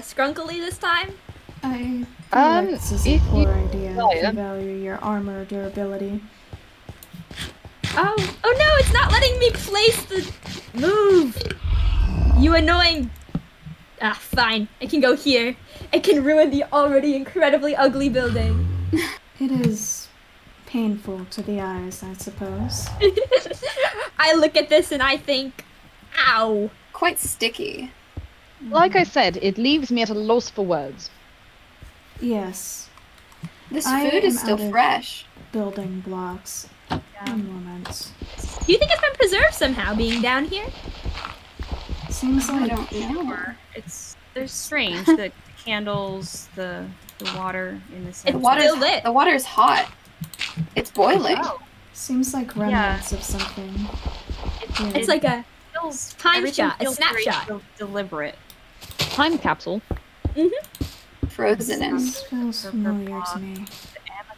Skrunkily this time? I feel like this is a if poor you idea if desire. you value your armor durability. Oh no, it's not letting me place the move. You annoying. Ah, fine. I can go here. I can ruin the already incredibly ugly building. It is painful to the eyes, I suppose. I look at this and I think, ow. Quite sticky. Like I said, it leaves me at a loss for words. Yes, This I food is am still out of- fresh. building blocks. One moment. Do you think it's been preserved somehow, being down here? Seems I like don't know. They're strange. The candles, the water in the It's center. still lit. The water's hot. It's boiling. seems like remnants of something. It's like a feels, time everything shot, a feels very snapshot. deliberate. Time capsule. Frozen in. This feels Purple familiar to block. me. Amethyst.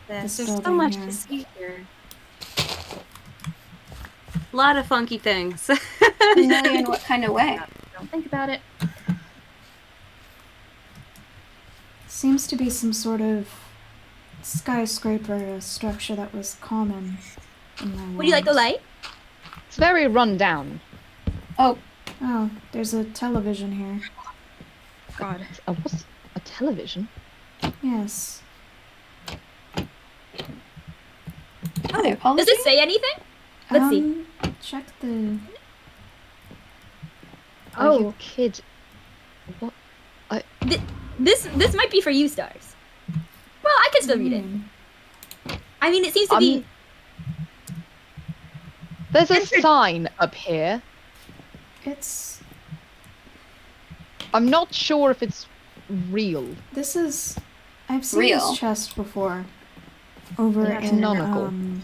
This There's so building much here. to see here. A lot of funky things. Familiar in what kind of way? Don't think about it. Seems to be some sort of skyscraper, a structure that was common in my Would you like a world. light? It's very run down. Oh, Oh, there's a television here. God. What's a television? Yes. are they Does apologies? it say anything? Let's see. Check the. Oh, you Oh. kid. What? This might be for you, Stars. Well, I can still read it. I mean, it seems to be. There's a sign up here. It's. I'm not sure if it's real. This is. I've seen Real. this chest before. Over Yeah, it's in canonical. Can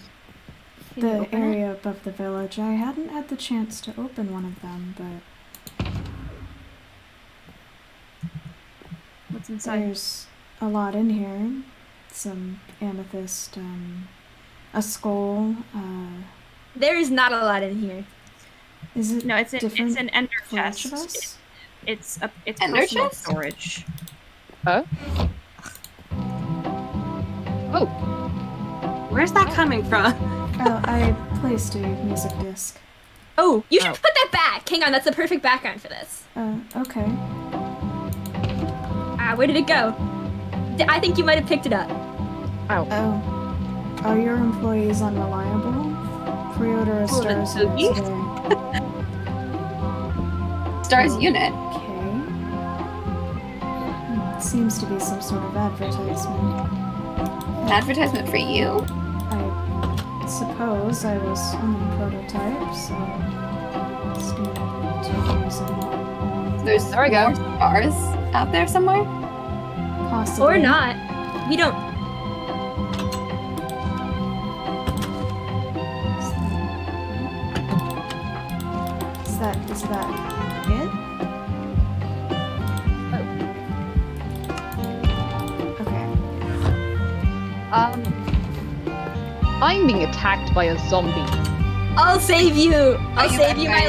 you the open it? area above the village. I hadn't had the chance to open one of them, but What's inside? there's a lot in here. Some amethyst, a skull, There is not a lot in here. Is it No, it's different an ender for each of chest. us? It's Ender personal chest? storage. Oh. Oh. Where's that coming from? Oh, I placed a music disc. Oh, you should Oh. put that back. Hang on, that's the perfect background for this. Okay. Where did it go? I think you might have picked it up. Oh. Oh. Are your employees unreliable? Pre-order a Cool, then, Stars unit Suki. today. Stars unit. Okay. Seems to be some sort of advertisement. An advertisement for you? I suppose I was on the prototype, so There's There we go. more stars out there somewhere? possibly. Or not. We don't. Is that it? Okay. I'm being attacked by a zombie. I'll save you. I'll you save back you, by- my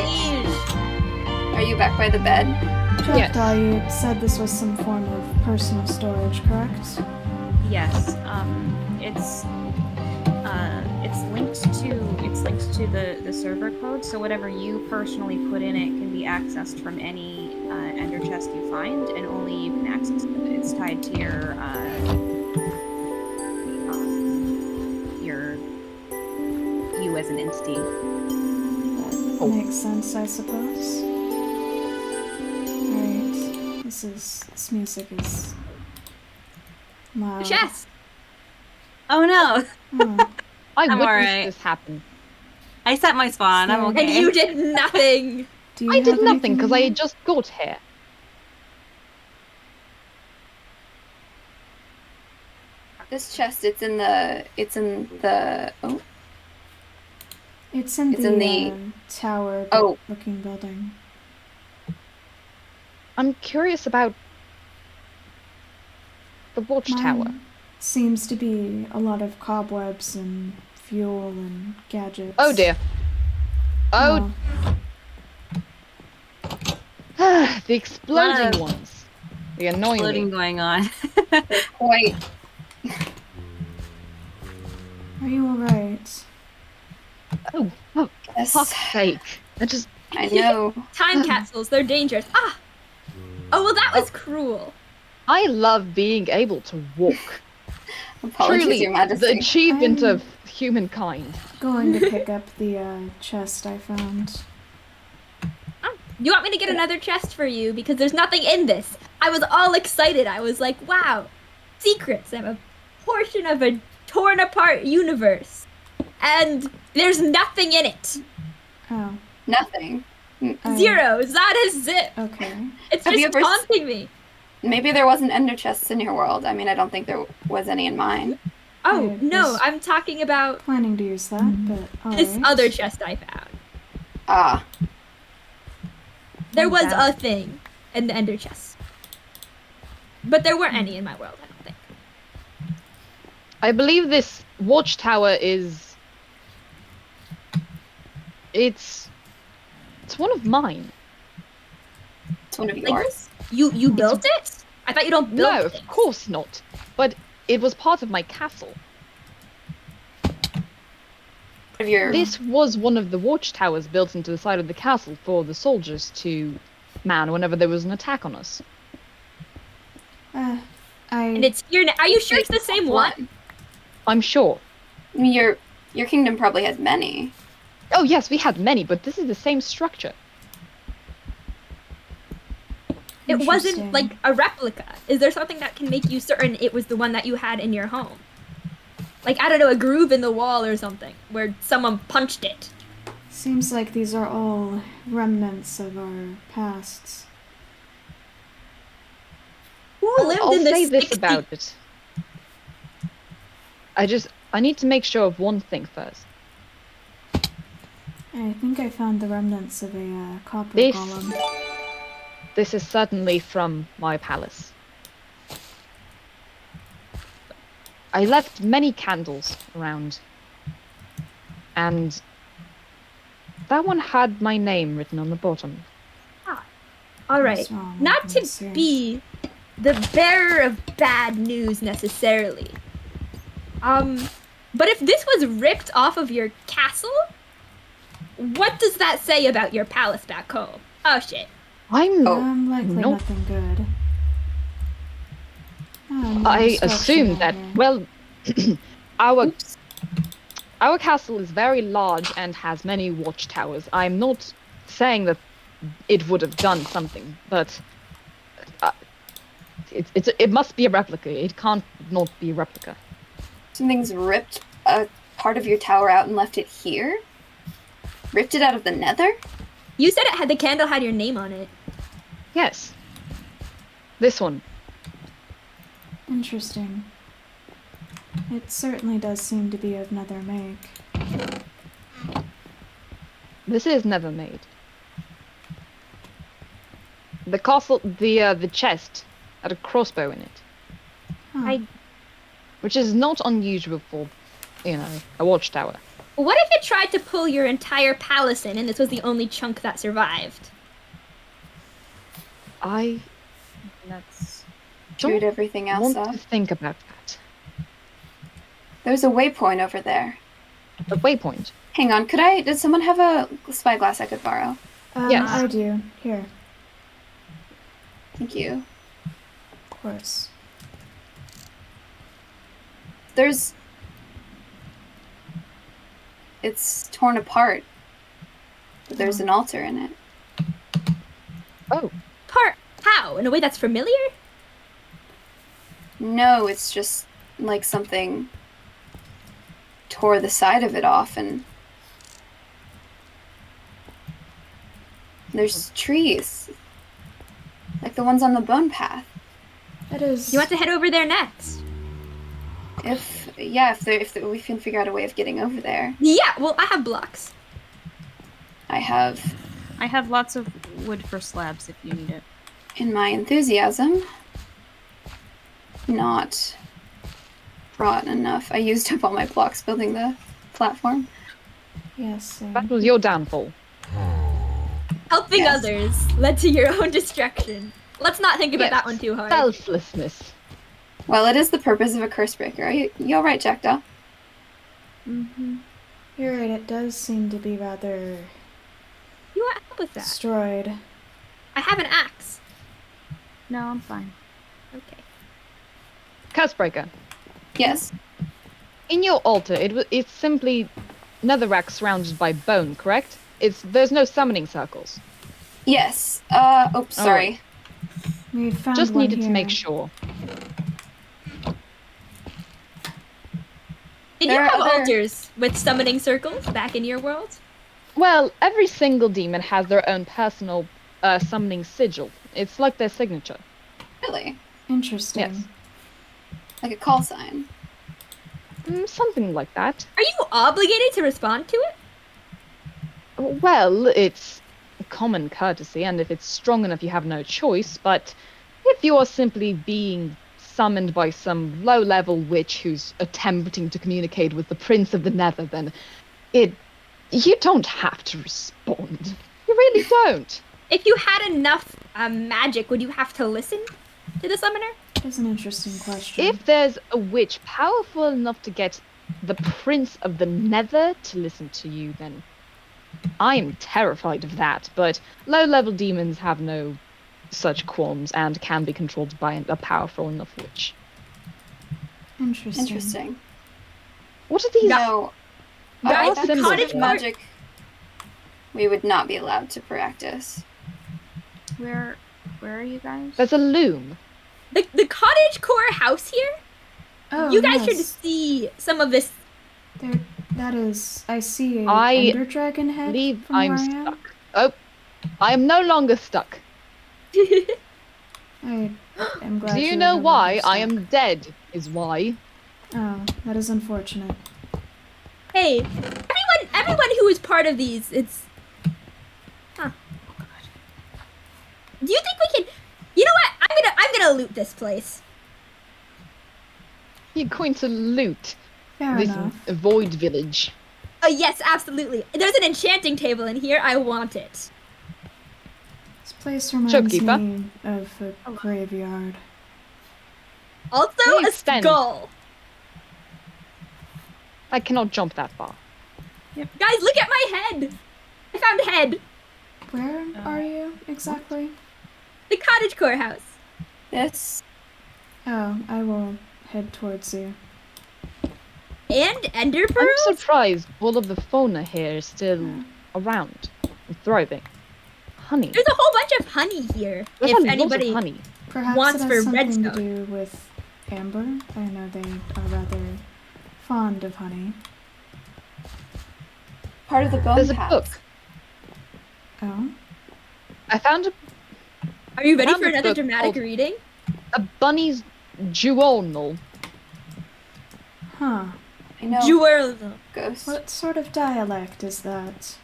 liege. Are you back by the bed? Jackdaw, you said this was some form of personal storage, correct? Yes. It's linked to the server code. So whatever you personally put in it can be accessed from any ender chest you find, and only you can access it. It's tied to your you as an entity. That makes sense, I suppose. Alright. This music is loud. Chest. Oh no! Oh, I I'm witnessed alright. this happen. I set my spawn. I'm And And okay. you did nothing. do you I did have nothing because I anything- had just got here. This chest, it's in the oh, It's in It's the, in the- tower Oh. looking building. I'm curious about the watchtower. Mine seems to be a lot of cobwebs and fuel and gadgets. Oh dear. Oh, the exploding Lot of ones. The annoying Floating me. going on. quite. Are you alright? Oh, Yes, fuck's sake. I just I know. Time capsules. They're dangerous. Ah. Oh well, that was cruel. I love being able to walk. Apologies, Truly, Your the Majesty. achievement I'm- of humankind. Going to pick up the chest I found. You want me to get another chest for you because there's nothing in this. I was all excited. I was like, wow, secrets. I'm a portion of a torn apart universe. And there's nothing in it. Oh, Nothing. I- Zero. That is it. Okay. It's Have you just ever s- taunting me. Maybe there wasn't ender chests in your world. I mean, I don't think there was any in mine. Oh, I no, was I'm talking about planning to use that, but this alright. other chest I found. Ah, There Oh, was wow. a thing in the ender chest. But there weren't any in my world, I don't think. I believe this watchtower is. It's one of mine. it's one of Like- yours. You built it? I thought you don't build No, things. of course not. But it was part of my castle. Of your. This was one of the watchtowers built into the side of the castle for the soldiers to man whenever there was an attack on us. And I it's here now. Are you sure it's the same one? I'm sure. I mean, your kingdom probably had many. Oh yes, we had many, but this is the same structure. It wasn't Interesting. like a replica. Is there something that can make you certain it was the one that you had in your home? Like, I don't know, a groove in the wall or something where someone punched it. seems like these are all remnants of our pasts. Who lived I'll in the say this 60s? about it. I need to make sure of one thing first. I think I found the remnants of a copper This- golem. This is certainly from my palace. I left many candles around, and That one had my name written on the bottom. All right. What's wrong? Not Let to me see. be the bearer of bad news necessarily. But if this was ripped off of your castle, what does that say about your palace back home? Oh shit. I'm Likely Nope. nothing good. Oh, no I structure assume out that, here. well, our Oops. our castle is very large and has many watchtowers. I'm not saying that it would have done something, but it must be a replica. It can't not be a replica. Something's ripped a part of your tower out and left it here? Ripped it out of the nether? You said the candle had your name on it. Yes. This one. Interesting. It certainly does seem to be of another make. This is never made. The castle, the chest had a crossbow in it, Huh. which is not unusual for, a watchtower. What if it tried to pull your entire palace in and this was the only chunk that survived? I That's Chewed don't everything else want off. to think about that. There's a waypoint over there. A waypoint. Hang on, did someone have a spyglass I could borrow? Yes. I do. Here, Thank you. of course. It's torn apart. But there's an altar in it. Oh, How? In a way that's familiar? No, it's just like something tore the side of it off and there's trees. Like the ones on the bone path. It is. You want to head over there next? If we can figure out a way of getting over there. Yeah, well, I have blocks. I have, I have lots of wood for slabs if you need it. in my enthusiasm, not brought enough. I used up all my blocks building the platform. Yes. that was your downfall. Helping Yes. others led to your own destruction. Let's not think about Yes. that one too hard. Selflessness. Well, it is the purpose of a curse breaker. You all right, Jackdaw? Mm-hmm. You're right. It does seem to be rather You want help with that? destroyed. I have an axe. No, I'm fine. Okay. Cursebreaker. Yes. In your altar, it's simply netherrack surrounded by bone, correct? There's no summoning circles. Yes. Oops, sorry. We found Just one needed to here. make sure. Did There you are have other- altars with summoning circles back in your world? Well, every single demon has their own personal summoning sigil. It's like their signature. Really? Interesting. Yes. Like a call sign. Something like that. Are you obligated to respond to it? Well, it's common courtesy, and if it's strong enough, you have no choice. But if you are simply being summoned by some low-level witch who's attempting to communicate with the Prince of the Nether, then you don't have to respond. You really don't. If you had enough magic, would you have to listen to the summoner? That's an interesting question. If there's a witch powerful enough to get the Prince of the Nether to listen to you, then I am terrified of that. But low-level demons have no such qualms and can be controlled by a powerful enough witch. Interesting. What are these? No. Guys, That the sort cottage of magic we would not be allowed to practice. Where are you guys? There's a loom. The cottage core house here? Oh, You guys should yes. see some of this. That is. I see a I ender dragon head. believe from I'm where I am. stuck. Oh, I am no longer stuck. I am glad. Do you to know have why you I stuck. am dead? Is why. Oh, that is unfortunate. Hey, everyone who is part of these, it's. Huh. Do you think we can? You know what? I'm gonna loot this place. You're going to loot Fair this enough. void village. Oh yes, absolutely. There's an enchanting table in here. I want it. This place reminds Shopkeeper. me of a graveyard. Also, Can you a extend? skull. I cannot jump that far. Guys, look at my head. I found head. Where are you exactly? The cottage core house. This. Oh, I will head towards you. And ender I'm pearls? surprised all of the fauna here is still around and thriving. Honey. There's a whole bunch of honey here. There's if a lot anybody of honey. Perhaps wants it for has something to redstone. do with amber. I know they are rather fond of honey. Part of the bone There's a paths. book. Oh? I found Are you ready found for a another book dramatic called- reading? a bunny's journal. Huh. I know. Jewel. Ghost. What sort of dialect is that?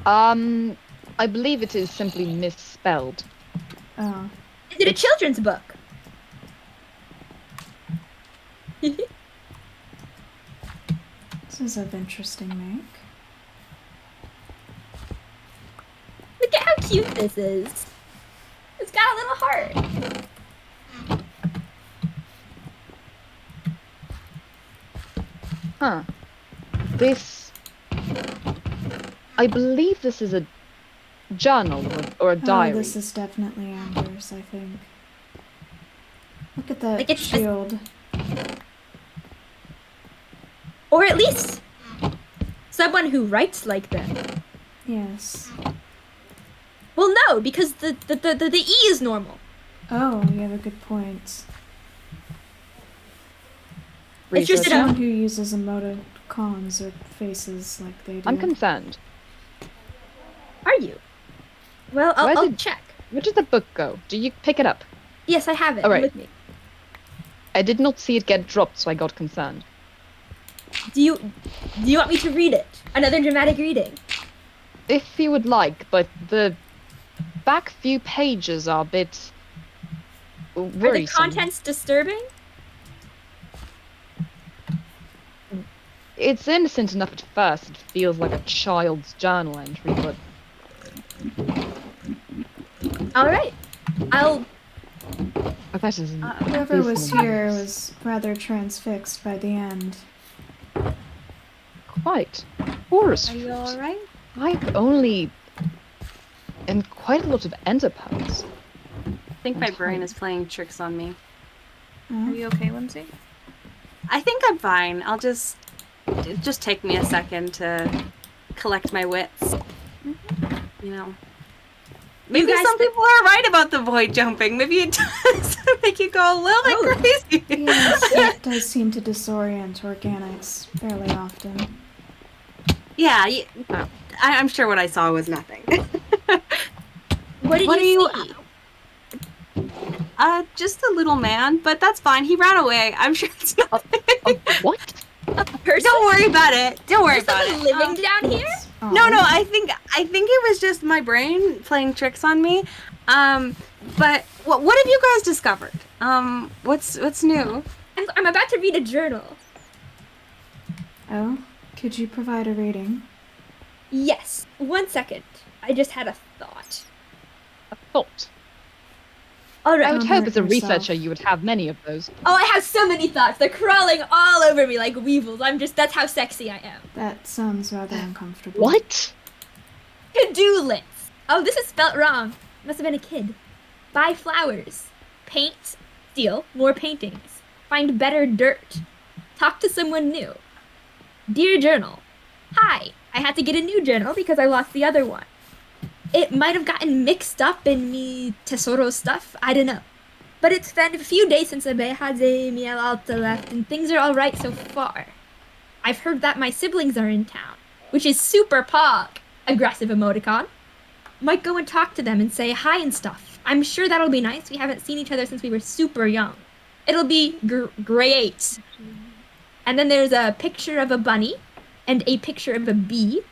I believe it is simply misspelled. Oh. Is it a children's book? This is of interesting make. Look at how cute this is. It's got a little heart. Huh. This. I believe this is a journal or a diary. Oh, this is definitely Amber's, I think. Look at that Like it's- shield. Or at least someone who writes like them. Yes. Well, no, because the E is normal. Oh, you have a good point. It's just Research. that Someone who uses emoticons or faces like they do. I'm concerned. Are you? Well, Where I'll did- check. Where did the book go? Do you pick it up? Yes, I have it All right. with me. I did not see it get dropped, so I got concerned. Do you want me to read it? Another dramatic reading. If you would like, but the back few pages are a bit Are the worrisome. contents disturbing? It's innocent enough at first. It feels like a child's journal entry, but All right. I'll. that isn't. Whoever was reasonable. here was rather transfixed by the end. Quite. Horus Are you fruit. all right? I've only and quite a lot of enterprise. I think my brain is playing tricks on me. Are you okay, Lindsay? I think I'm fine. I'll just take me a second to collect my wits. You know. Maybe guys some people are right about the void jumping. Maybe it does make you go a little bit crazy. Yes, it does seem to disorient organics fairly often. Yeah, I'm sure what I saw was nothing. What did What you do see? Just a little man, but that's fine. He ran away. I'm sure it's nothing. What? Person? Don't worry about it. Don't worry There's about someone it. living down here? Oh. No, I think it was just my brain playing tricks on me. But what have you guys discovered? What's new? I'm about to read a journal. Oh, could you provide a reading? Yes. 1 second. I just had a thought. A thought. All right. I would Don't hope hurt as a yourself. researcher you would have many of those. Oh, I have so many thoughts. They're crawling all over me like weevils. That's how sexy I am. That sounds rather uncomfortable. What? To-do list. Oh, this is spelt wrong. Must have been a kid. Buy flowers. Paint. Steal more paintings. Find better dirt. Talk to someone new. Dear journal. Hi. I had to get a new journal because I lost the other one. It might have gotten mixed up in me tesoro stuff. I don't know. But it's been a few days since Abehaze Miel Alta left and things are alright so far. I've heard that my siblings are in town, which is super pog. Aggressive emoticon. Might go and talk to them and say hi and stuff. I'm sure that'll be nice. We haven't seen each other since we were super young. It'll be great. And then there's a picture of a bunny, and a picture of a bee,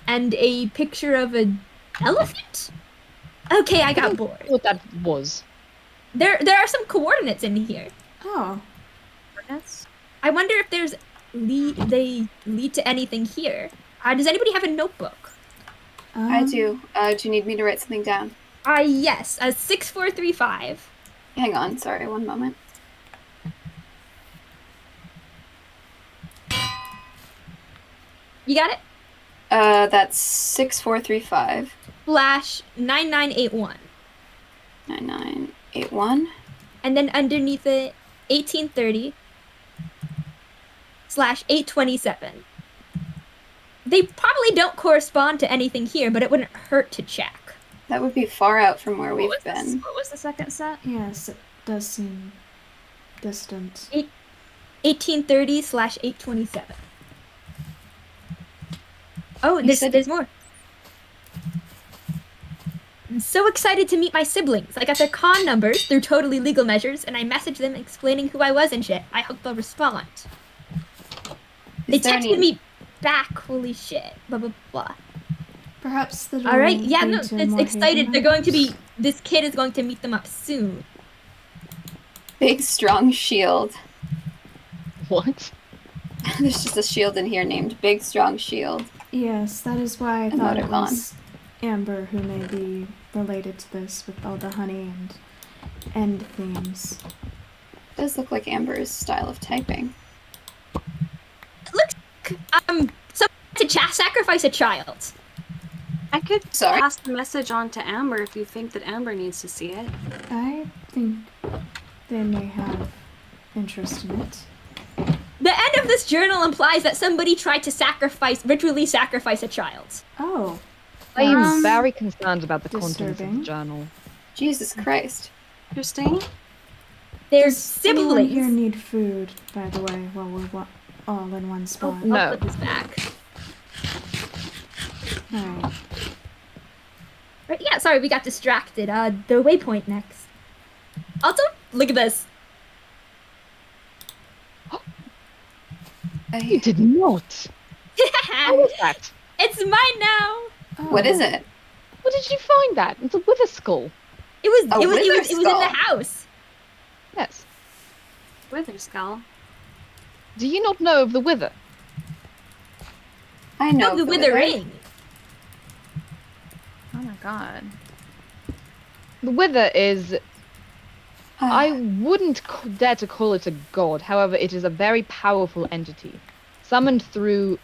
and a picture of an elephant? Okay, I got bored. What that was? There are some coordinates in here. Oh, I wonder if there's lead to anything here. Does anybody have a notebook? I do. Do you need me to write something down? Yes. 6435. Hang on, sorry, one moment. You got it? That's 6435 Slash 9981. 9981. And then underneath it, 1830 slash 827. They probably don't correspond to anything here, but it wouldn't hurt to check. That would be far out from where we've What been. was the second set? Yes, it does seem distant. 1830 slash 827. Oh, You said- there's more. I'm so excited to meet my siblings. I got their con numbers through totally legal measures, and I messaged them explaining who I was and shit. I hope they'll respond. They Is there texted any- me back. Holy shit. Blah, blah, blah. Perhaps the All right. Yeah, lead no, to it's more excited. haven They're going to items. be. This kid is going to meet them up soon. Big, strong shield. What? There's just a shield in here named Big, Strong Shield. Yes, that is why I thought it Emoticon. was Amber who may be related to this with all the honey and end themes. Does look like Amber's style of typing. So to sacrifice a child. I could Sorry? pass the message on to Amber if you think that Amber needs to see it. I think they may have interest in it. The end of this journal implies that somebody tried to ritually sacrifice a child. Oh, I am that's very concerned about the contents of the disturbing. journal. Jesus Christ. Interesting. They're Does anyone here siblings. need food, by the way, while we're all in one spot? no. I'll put this back. Alright. Right, yeah, sorry, we got distracted. The waypoint next. Also, look at this. You did not. How was that? It's mine now. What is Oh. it? Where did you find that? It's a wither skull. It was A wither in the skull. house. Yes. Wither skull. Do you not know of the wither? I know. No, the wither ring. Oh my god. The wither is. I wouldn't dare to call it a god. However, it is a very powerful entity, summoned through.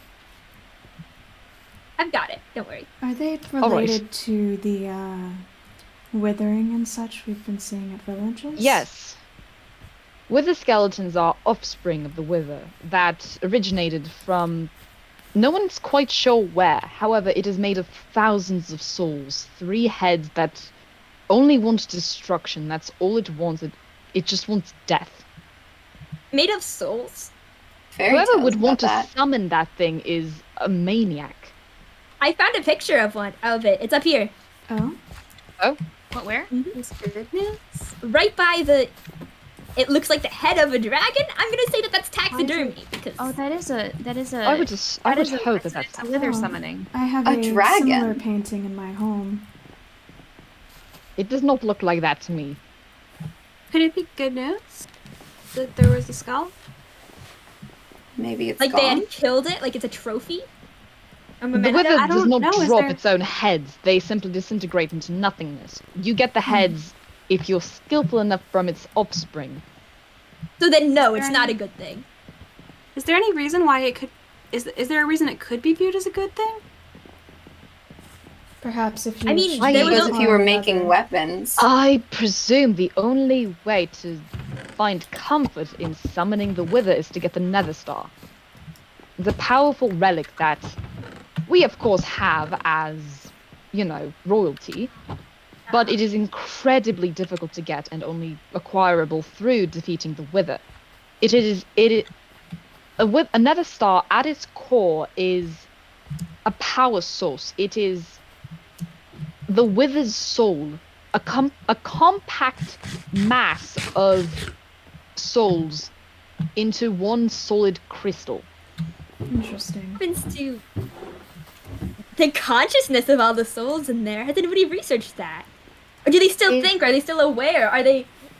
I've got it. Don't worry. Are they All right. related to the withering and such we've been seeing at villages? Yes. Wither skeletons are offspring of the wither that originated from. No one's quite sure where. However, it is made of thousands of souls, 3 heads that only want destruction. That's all it wants. It just wants death. Made of souls. Fairy Whoever tales would want to about that. summon that thing is a maniac. I found a picture of it. It's up here. Oh? What, where? It's good news. Right by the. It looks like the head of a dragon. I'm gonna say that that's taxidermy because. Oh, that is a I would hope that it's that's a wither Oh. summoning. I have A a dragon. similar painting in my home. It does not look like that to me. Could it be good news that there was a skull? Maybe it's like gone. they had killed it, like it's a trophy. I'm The imagine- wither I does don't not know, is drop there- its own heads. They simply disintegrate into nothingness. You get the heads if you're skillful enough from its offspring. So then, no, Is it's there not a any- good thing. Is there any reason why it could? Is there a reason it could be viewed as a good thing? Perhaps if you. I mean, wish there to was Because no- if you were harm making another- weapons. I presume the only way to find comfort in summoning the wither is to get the nether star. The powerful relic that we of course have as, royalty, but it is incredibly difficult to get and only acquirable through defeating the wither. A nether star at its core is a power source. It is the wither's soul, a compact mass of souls into one solid crystal. Interesting. What happens to the consciousness of all the souls in there? Has anybody researched that? Or do they still Is- think? Are they still aware?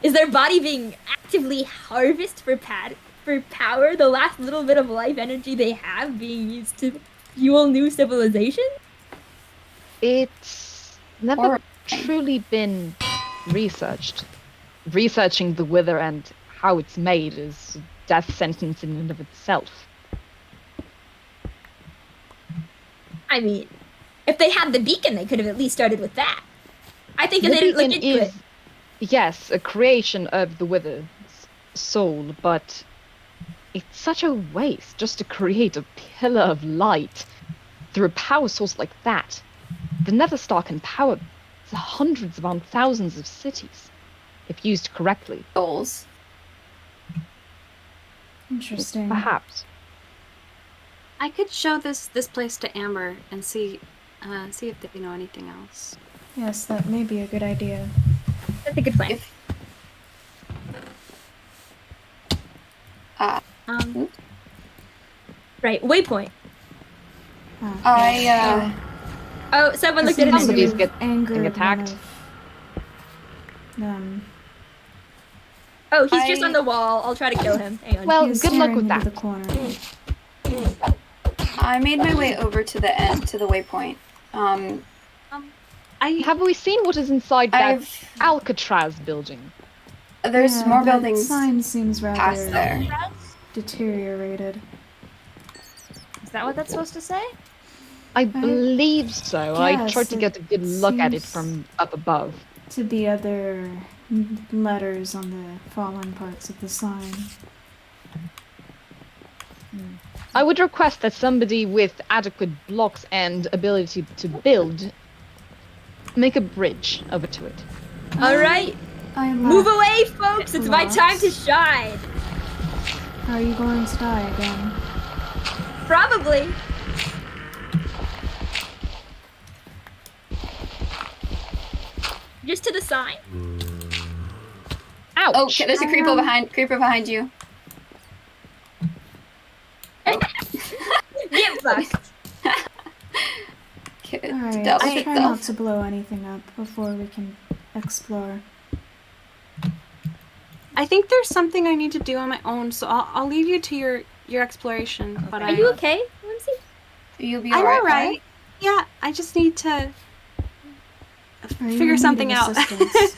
Is their body being actively harvested for for power, the last little bit of life energy they have being used to fuel new civilization? It's never Or- truly been researched. Researching the wither and how it's made is a death sentence in and of itself. I mean, if they had the beacon, they could have at least started with that. I think if The they didn't look beacon into it. is, yes, a creation of the wither's soul, but it's such a waste just to create a pillar of light through a power source like that. The Netherstar can power hundreds upon thousands of cities, if used correctly. Souls. Interesting. Perhaps. I could show this place to Amber and see if they know anything else. Yes, that may be a good idea. That's a good plan. If Right, waypoint. I Oh, someone looked at it. Somebody's and- getting angered attacked. one of them. Oh, he's just I- on the wall. I'll try to kill him. Hang on. Well, He was good luck staring with into that. the corner. I made my way over to the end to the waypoint. Have we seen what is inside that I've Alcatraz building? there's Yeah, more that buildings sign seems past rather there. deteriorated. Is that what that's supposed to say? I believe so. I guess tried to it get a good look at it seems- from up above. To be other letters on the fallen parts of the sign. I would request that somebody with adequate blocks and ability to build make a bridge over to it. All right, I move lack- away, folks. It's my time to Blocks. shine. Are you going to die again? Probably. Just to the sign. Ouch! Oh, okay, there's a creeper behind you. Get fucked. Okay, Alright, dealt I'll with try not itself. to blow anything up before we can explore. I think there's something I need to do on my own, so I'll leave you to your exploration. But Are you okay, Lindsay? You'll be I'm alright. alright. Yeah, I just need to Are you figure something needing out. assistance?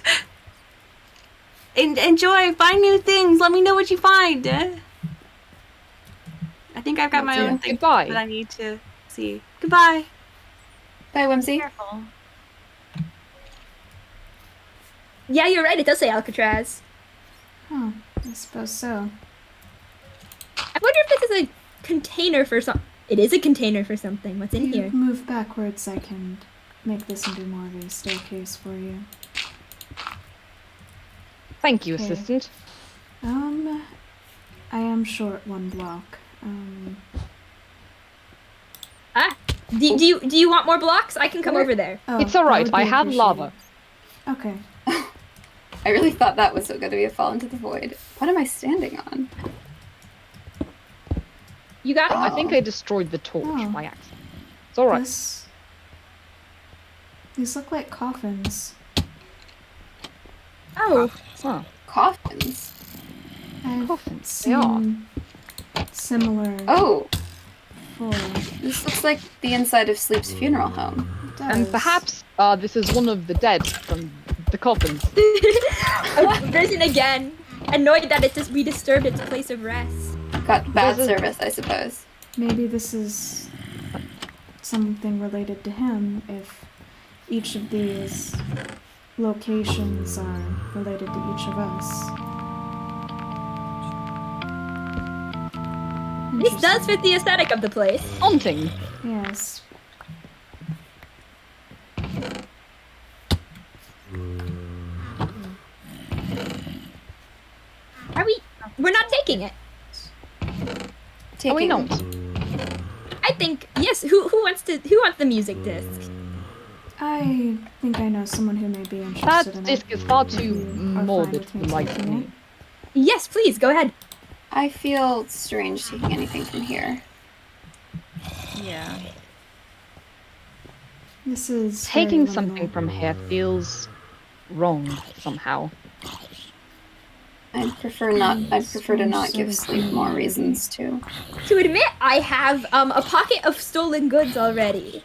Enjoy, find new things. Let me know what you find. I think I've got my Yeah. own thing Goodbye. that I need to see. Goodbye. Bye, Whimsy. Careful. Yeah, you're right. It does say Alcatraz. Huh, I suppose so. I wonder if this is a container for some. It is a container for something. What's in If you here? move backwards, I can make this into more of a staircase for you. Thank you, Okay. assistant. I am short one block. Ah, do you want more blocks? I can come over there. Oh, It's that alright, would I be have lava. appreciated. Okay. I really thought that was going to be a fall into the void. What am I standing on? You got it. I think I destroyed the torch Oh. by accident. It's alright. These look like coffins. Oh, Huh. Coffins. I've Coffins, they are. seen similar Oh, before. this looks like the inside of Sleep's funeral home. It And does. perhaps this is one of the dead from the coffins. I've risen again. Annoyed that we disturbed its place of rest. Got bad There's a- service, I suppose. Maybe this is something related to him if each of these locations are related to each of us. This does fit the aesthetic of the place. Haunting. Yes. Are we? We're not taking it. Are we not? I think yes. Who wants the music disc? I think I know someone who may be That interested in disc it. is far If too you are fine morbid with for me like taking me. it. Yes, please go ahead. I feel strange taking anything from here. Yeah. This is Taking very something liminal. from here feels wrong somehow. I'd prefer to not give sleep more reasons to. To admit, I have a pocket of stolen goods already.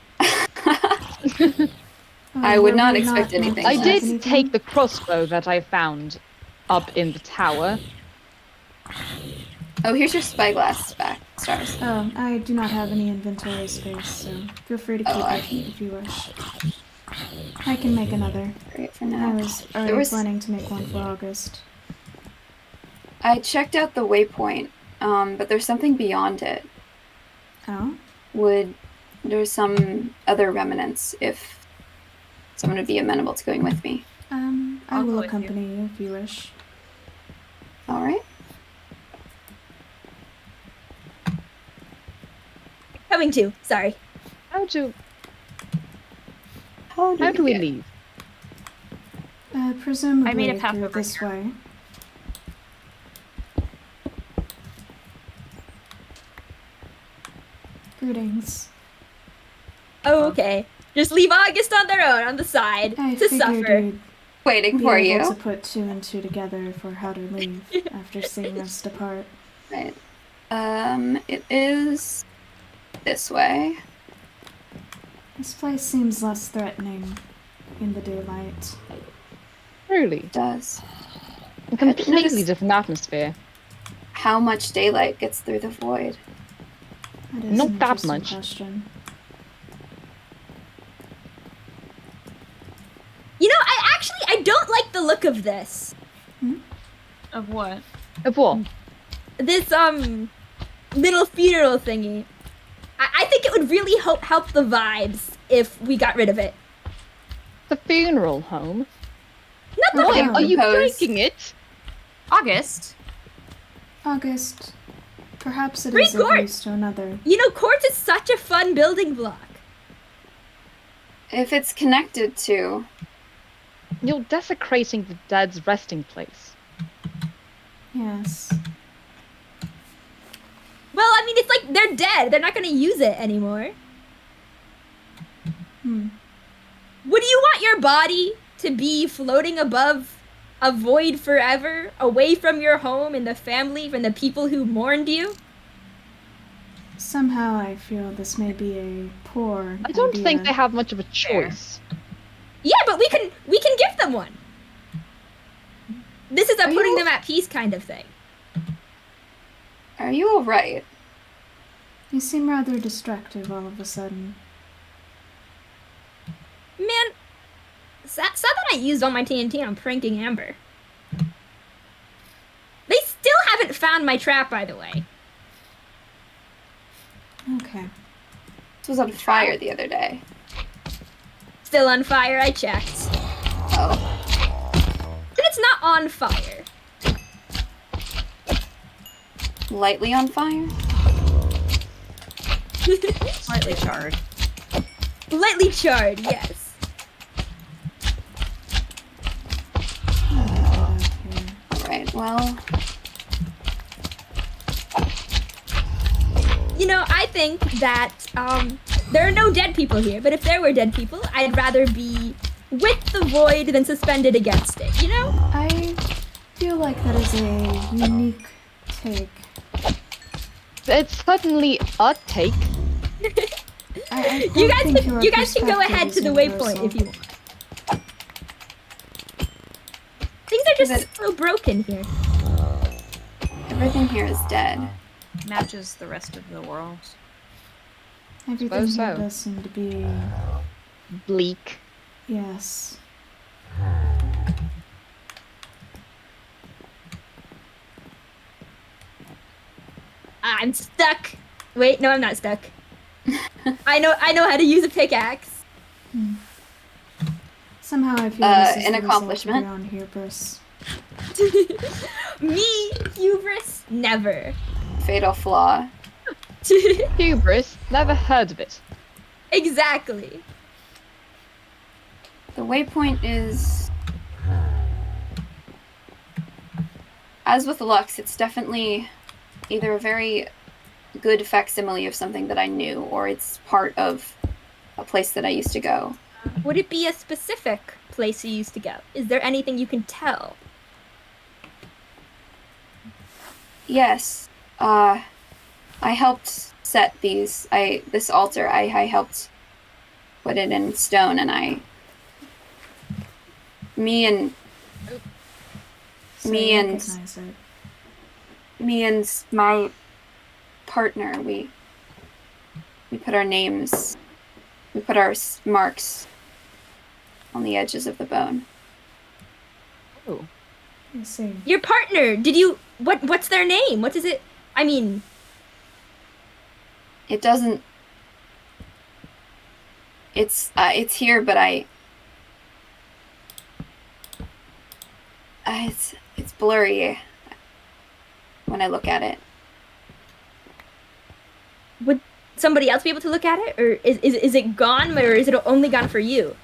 I would not expect anything. I less. did take the crossbow that I found up in the tower. Oh, here's your spyglass back, Stars. Oh, I do not have any inventory space, so feel free to keep I it can- if you wish. I can make another. Great for I now. was already planning to make one for August. I checked out the waypoint, but there's something beyond it. Oh? There's some other remnants if someone would be amenable to going with me. I I'll will go with you. accompany you if you wish. All right. Coming to, sorry. How do How we get- leave? Presumably I made a path through over this here. way. Greetings. Oh, okay. Just leave August on their own on the side I to figured suffer. you'd Waiting be for able you. to put two and two together for how to leave after seeing us depart. Right. It is this way. This place seems less threatening in the daylight. Truly. It does. A completely noticed- different atmosphere. How much daylight gets through the void? That is Not an that interesting much. question. You know, I don't like the look of this. Of what? Of what? This little funeral thingy. I think it would really help the vibes if we got rid of it. The funeral home? Not the Oh, Why yeah. are you Propose- breaking it? August? August. Perhaps it Free is of court. use to another. You know, court is such a fun building block. If it's connected to, You're desecrating the dead's resting place. Yes. Well, I mean, it's like they're dead. They're not going to use it anymore. Hmm. Would you want your body to be floating above a void forever, away from your home and the family, from the people who mourned you? Somehow I feel this may be a poor I don't think idea. they have much of a choice. Yeah, but we can give them one. This is a Are putting you- them at peace kind of thing. are you alright? You seem rather destructive all of a sudden. Man, sad that I used all my TNT on pranking Amber. They still haven't found my trap, by the way. Okay. This was on fire the other day. Still on fire, I checked. Oh. And it's not on fire. Lightly on fire? Slightly charred. Lightly charred, yes. Alright, well, You know, I think that there are no dead people here, but if there were dead people, I'd rather be with the void than suspended against it, you know? I feel like that is a unique take. It's certainly a take. I You don't guys think can your you guys can go perspective ahead is to the waypoint universal. if you want. Things are just But- so broken here. everything here is dead. Matches the rest of the world. Everything Suppose here so. does seem to be, Bleak. yes. I'm stuck. Wait, no, I'm not stuck. I know how to use a pickaxe. Somehow I feel this is an the result of accomplishment. your own hubris. Me, hubris, never. Fatal flaw. Hubris, never heard of it. Exactly. The waypoint is... As with Lux, it's definitely either a very good facsimile of something that I knew, or it's part of a place that I used to go. Would it be a specific place you used to go? Is there anything you can tell? Yes. I helped set this altar. I helped put it in stone, and me and So Me you and- recognize it. my partner, we put our names, we put our marks on the edges of the bone. Oh. I see. Your partner, did you... What's their name? What is it? I mean... It doesn't. It's here, but it's blurry when I look at it. Would somebody else be able to look at it? Or is it gone, or is it only gone for you?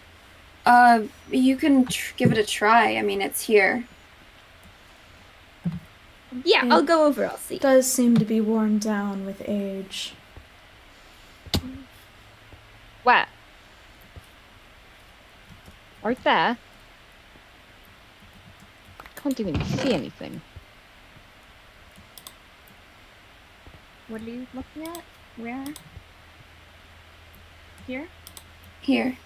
You can give it a try. I mean, it's here. Yeah, It I'll go over, I'll see. does seem to be worn down with age. Where? Right there. Can't even see anything. What are you looking at? Where? Here? Here.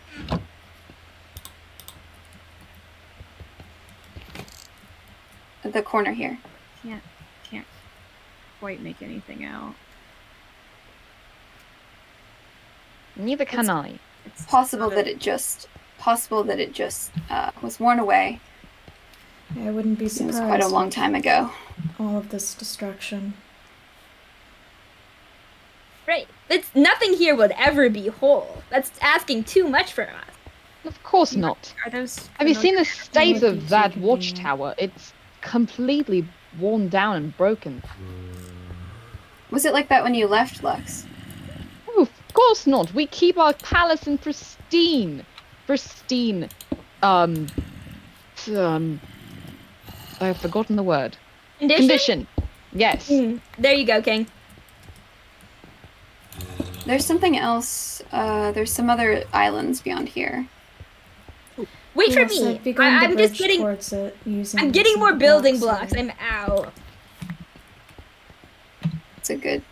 At the corner here. Can't quite make anything out. Neither can I. It's Possible not that it just was worn away. I wouldn't be It was surprised. quite a long time ago. All of this destruction. Right. Nothing here would ever be whole. That's asking too much from us. Of course not. Are those? Have you seen the state would be of that too watchtower? It's completely worn down and broken. Was it like that when you left, Lux? Oh, of course not. We keep our palace in pristine, I've forgotten the word. Condition. Yes. There you go, King. There's something else. There's some other islands beyond here. Wait for Yes, me. I've begun the I'm just bridge getting... towards it using I'm getting some more building blocks. here. I'm out. It's a good.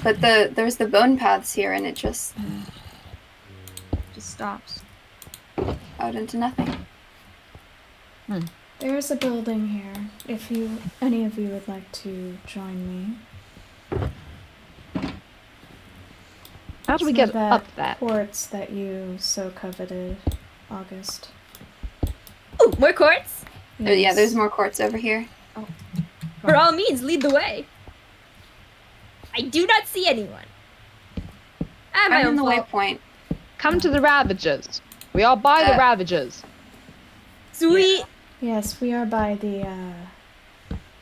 But there's the bone paths here, and it just stops. out into nothing. There's a building here. If any of you would like to join me. How do we Some get of that up there? quartz that you so coveted, August. Ooh, more quartz? Yeah, Yes. there's more quartz over here. For all means, lead the way. I do not see anyone. I have my I'm own in the fault. waypoint. Come to the Ravagers. We are by the Uh, Ravagers. Sweet. Yes, we are by the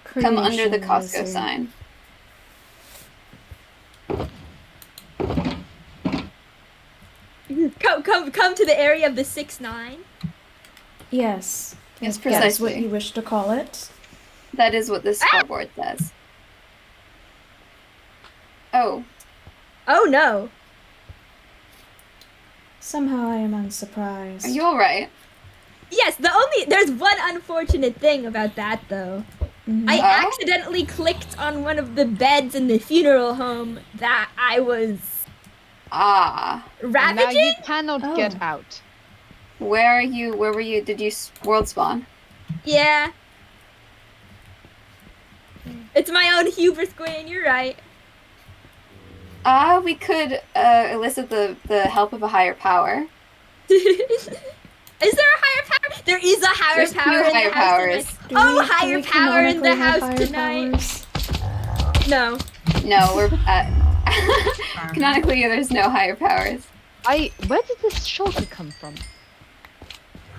Come under the creation Costco lizard. sign. Come to the area of the 6-9. Yes. Yes, if that's what precisely. you wish to call it. That is what this scoreboard says. Oh, Oh no. Somehow I am unsurprised. are you alright? Yes, there's one unfortunate thing about that though. Mhm. I Oh? accidentally clicked on one of the beds in the funeral home that I was Ah. And now ravaging. you cannot Oh. get out. Where are you? Where were you? Did you world spawn? Yeah. It's my own hubris, Gwen, you're right. We could elicit the help of a higher power. Is there a higher power? There is a higher There's power two in higher the house powers. tonight. Do Oh, we- do higher we power in the canonically have house higher tonight. powers? No. No, we're canonically there's no higher powers. Where did this shorter come from?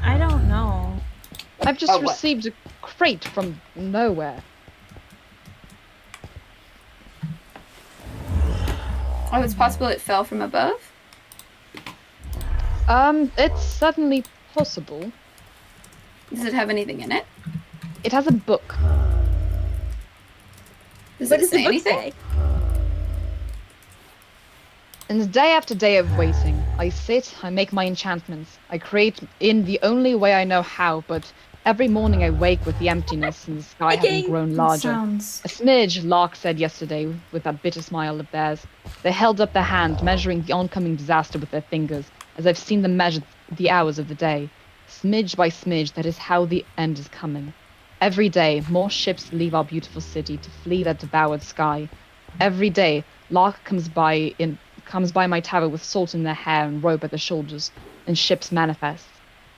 I don't know. I've just Oh, what? received a crate from nowhere. Oh, it's possible it fell from above? It's certainly possible. Does it have anything in it? It has a book. Does What it does the say book anything? say? And day after day of waiting, I sit, I make my enchantments. I create in the only way I know how, but Every morning I wake with the emptiness in the sky having Speaking. grown That larger. sounds. A smidge, Lark said yesterday with that bitter smile of theirs. They held up their hand, measuring the oncoming disaster with their fingers, as I've seen them measure the hours of the day. Smidge by smidge, that is how the end is coming. Every day, more ships leave our beautiful city to flee that devoured sky. Every day, Lark comes by my tower with salt in their hair and rope at their shoulders, and ships manifest.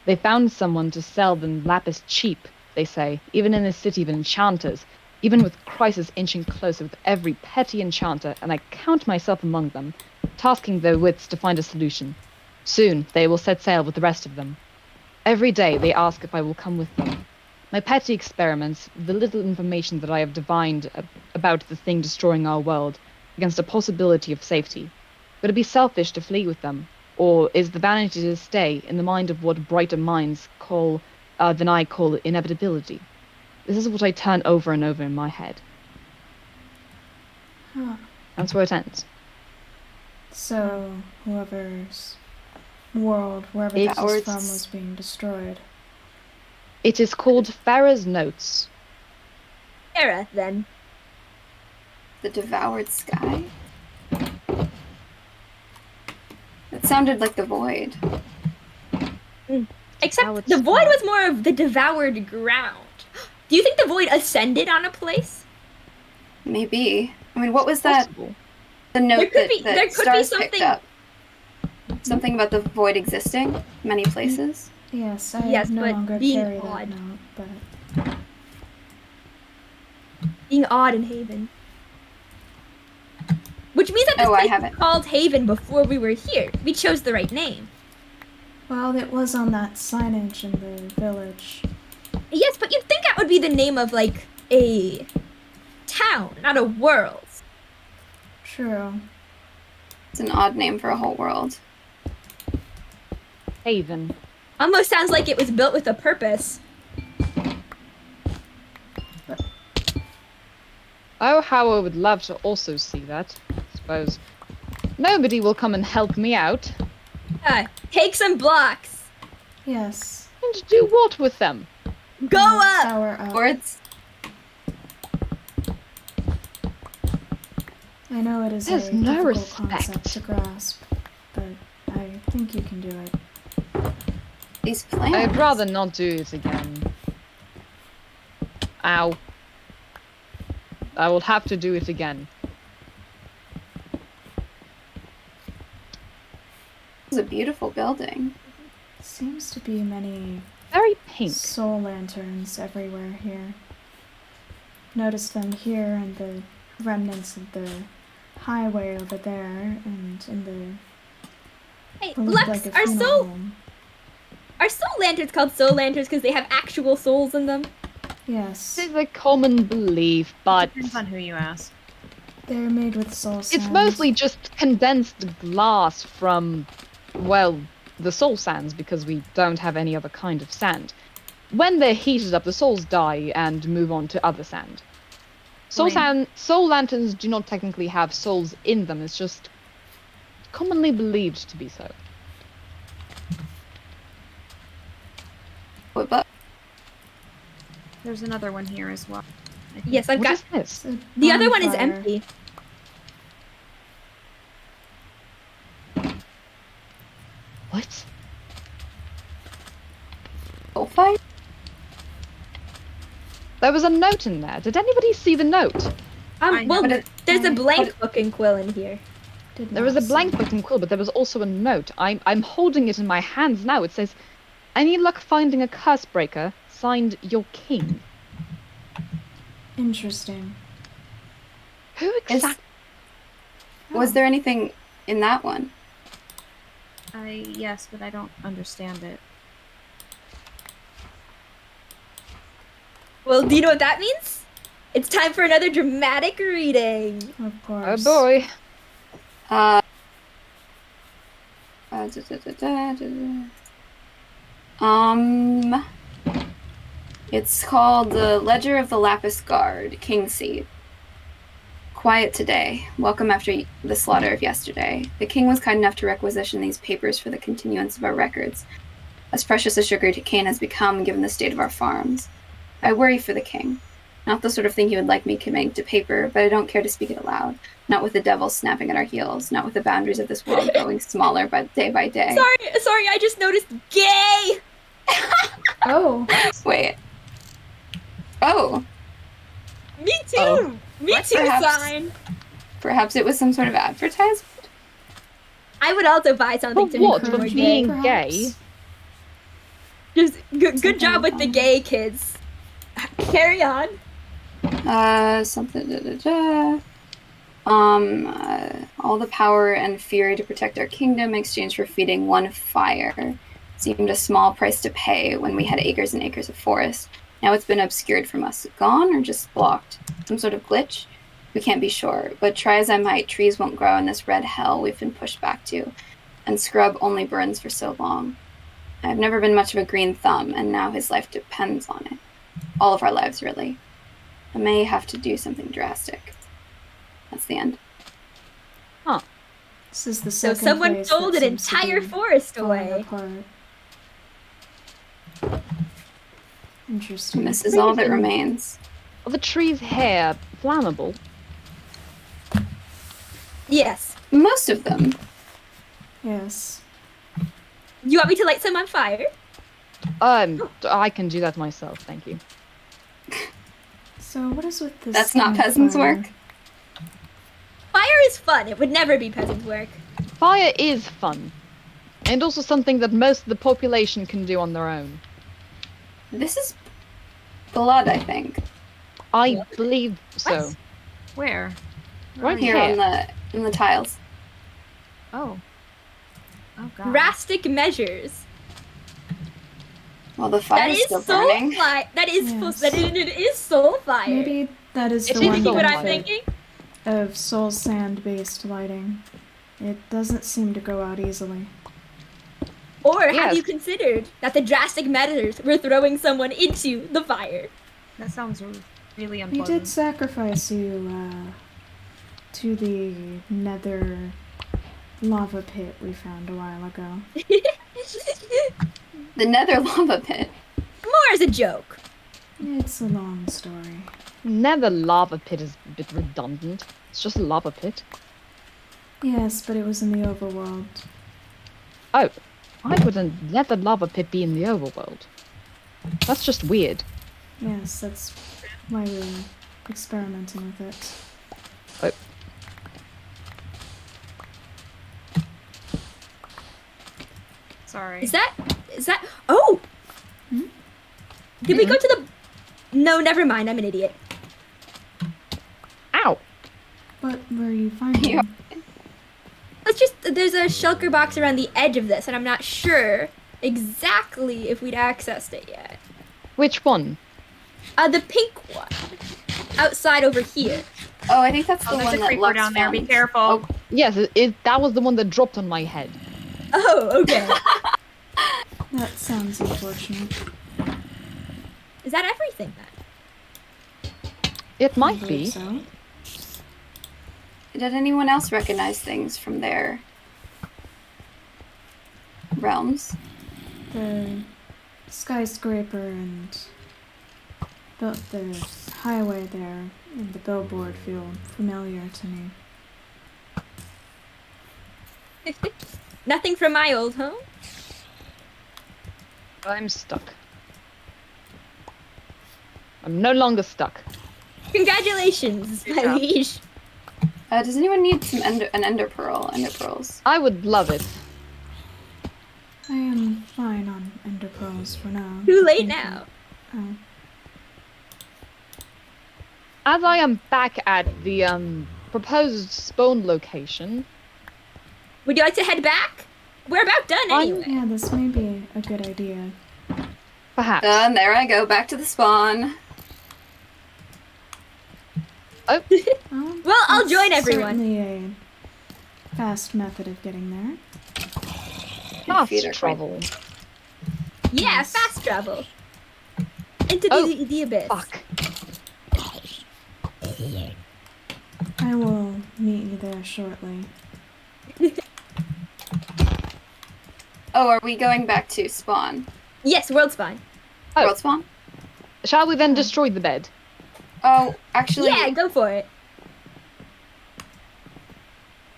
They found someone to sell them lapis cheap, they say, even in a city of enchanters, even with crisis inching closer with every petty enchanter, and I count myself among them, tasking their wits to find a solution. Soon they will set sail with the rest of them. Every day they ask if I will come with them. My petty experiments, the little information that I have divined about the thing destroying our world, against a possibility of safety. Would it be selfish to flee with them? Or is the vanity to stay in the mind of what brighter minds than I call inevitability? This is what I turn over and over in my head. Huh. That's where it ends. So, whoever's world, wherever It's- this was from, was being destroyed. It is called Farah's Notes. Era, then. The devoured sky? That sounded like the void. Except Devoured the void sky. was more of the devoured ground. Do you think the void ascended on a place? Maybe. I mean, what was that? Possible. The note could that, be- that there could be Stars something- picked up. Something about the void existing many places. Yes, I Yes, no but longer being carry that odd. note, but Being odd in Haven. Which means that this Oh, I place haven't. was called Haven before we were here. We chose the right name. well, it was on that signage in the village. Yes, but you'd think that would be the name of, like, a town, not a world. True. It's an odd name for a whole world. Haven. Almost sounds like it was built with a purpose. Oh, how I would love to also see that. I suppose nobody will come and help me out. Take some blocks. Yes. And do what with them? Go up! Tower up. Boards? I know it is There's a no difficult concept respect. to grasp, but I think you can do it. These plants. I'd rather not do it again. Ow. I will have to do it again. This is a beautiful building. Seems to be many Very pink. soul lanterns everywhere here. Noticed them here and the remnants of the highway over there and in the Hey, what looked Lux, like a are funeral soul home. lanterns called soul lanterns because they have actual souls in them? Yes. This is a common belief, but Depends on who you ask. They're made with soul it's sands. mostly just condensed glass from, well, the soul sands, because we don't have any other kind of sand. When they're heated up, the souls die and move on to other sand. Soul lanterns do not technically have souls in them, it's just commonly believed to be so. What about There's another one here as well. I think. Yes, I've What got. is this? It's a The other one is bonfire. empty. What? Bullfire? There was a note in there. Did anybody see the note? I Well, know. But there's a but blank book and quill in here. Did There was not a blank see. book and quill, but there was also a note. I'm holding it in my hands now. It says, "Any luck finding a curse breaker? Signed, your king." Interesting. Who Is- exactly? Was there anything in that one? Yes, but I don't understand it. Well, do you know what that means? It's time for another dramatic reading. Of Oh course. boy. Da, da, da, da, da, da. It's called The Ledger of the Lapis Guard, King Seed. Quiet today. Welcome after the slaughter of yesterday. The king was kind enough to requisition these papers for the continuance of our records. as precious as sugar cane has become given the state of our farms. I worry for the king. Not the sort of thing he would like me committing to paper, but I don't care to speak it aloud. Not with the devil snapping at our heels, not with the boundaries of this world growing smaller by day. Sorry, I just noticed gay! Oh. Wait. Oh, Me too! Oh. Me too, Perhaps- sign! perhaps it was some sort of advertisement? I would also buy something For to what? encourage For gay. being Perhaps. gay? Just good Something job with the fun. gay kids. Carry on. Something. All the power and fury to protect our kingdom in exchange for feeding one fire seemed a small price to pay when we had acres and acres of forest. Now it's been obscured from us. Gone or just blocked? Some sort of glitch? We can't be sure, but try as I might, trees won't grow in this red hell we've been pushed back to, and scrub only burns for so long. I've never been much of a green thumb, and now his life depends on it. All of our lives, really. I may have to do something drastic. That's the end. This is the So second someone place sold that an seems to entire be forest falling away. apart. Interesting. And this is all that remains. Are the tree's hair flammable? Yes. Most of them. Yes. You want me to light some on fire? I can do that myself, thank you. So what is with this? That's not peasants' campfire? work. Fire is fun. It would never be peasant work. Fire is fun. And also something that most of the population can do on their own. This is blood, I think. I believe so. What? Where? Right Here here. on the tiles. Oh. Oh god. Drastic measures. Well, the fire That is is still soul burning. fire. That is Yes. it is soul fire. Maybe that is It's the Did one you see what I'm benefit thinking? of soul sand based lighting. It doesn't seem to go out easily. Or have Yes. you considered that the drastic measures were throwing someone into the fire? That sounds really We unpleasant. did sacrifice you to the nether lava pit we found a while ago. The nether lava pit. More as a joke. It's a long story. Nether lava pit is a bit redundant. It's just a lava pit. Yes, but it was in the overworld. Oh, why would a nether lava pit be in the overworld? That's just weird. Yes, that's why we were experimenting with it. Oh, Sorry. Is that oh did we go to the no, never mind, I'm an idiot. ow! What were you finding? Yeah. There's a shulker box around the edge of this and I'm not sure exactly if we'd accessed it yet. Which one? The pink one. Outside over here. Oh, I think that's the Oh, there's one a that creeper Lux down there. Be found. careful. Oh, Yes, that was the one that dropped on my head. Oh, okay. That sounds unfortunate. Is that everything then? It I might believe be. so. did anyone else recognize things from their realms? The skyscraper and the highway there and the billboard feel familiar to me. Nothing from my old home? I'm stuck. I'm no longer stuck. Congratulations, my job. liege. Does anyone need some an ender pearls? I would love it. I am fine on ender pearls for now. Too late Thank now. you. Oh. As I am back at the proposed spawn location, Would you like to head back? We're about done anyway. Yeah, this may be a good idea. perhaps. And there I go, back to the spawn. Oh, Well, I'll that's join everyone. Certainly a fast method of getting there. My feet fast are travel. Yeah, Yes. fast travel. Into Oh, the abyss. Fuck. I will meet you there shortly. Oh, are we going back to spawn? Yes, world spawn. Oh. World spawn? Shall we then destroy the bed? Oh, actually, Yeah, go for it.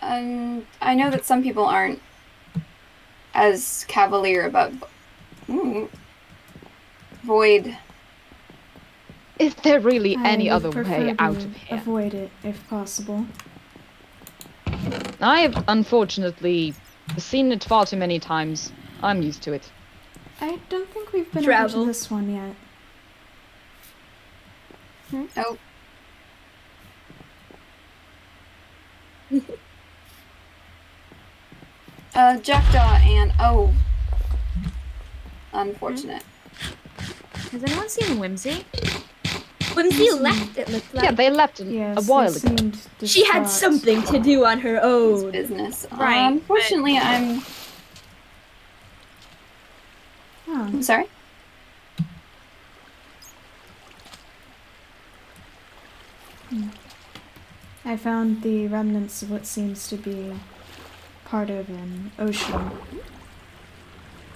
I know that some people aren't as cavalier about void. Is there really any I other would way prefer out to of here? avoid it if possible. I have unfortunately seen it far too many times. I'm used to it. I don't think we've been over Travel. to this one yet. Oh. Jackdaw and unfortunate. Has anyone seen Whimsy? Whimsy left, it looked like. Yeah, they left Yes, a while they ago. seemed She had distraught. something to do on her It's own. business. Right, Unfortunately, I'm Oh, sorry. I found the remnants of what seems to be part of an ocean.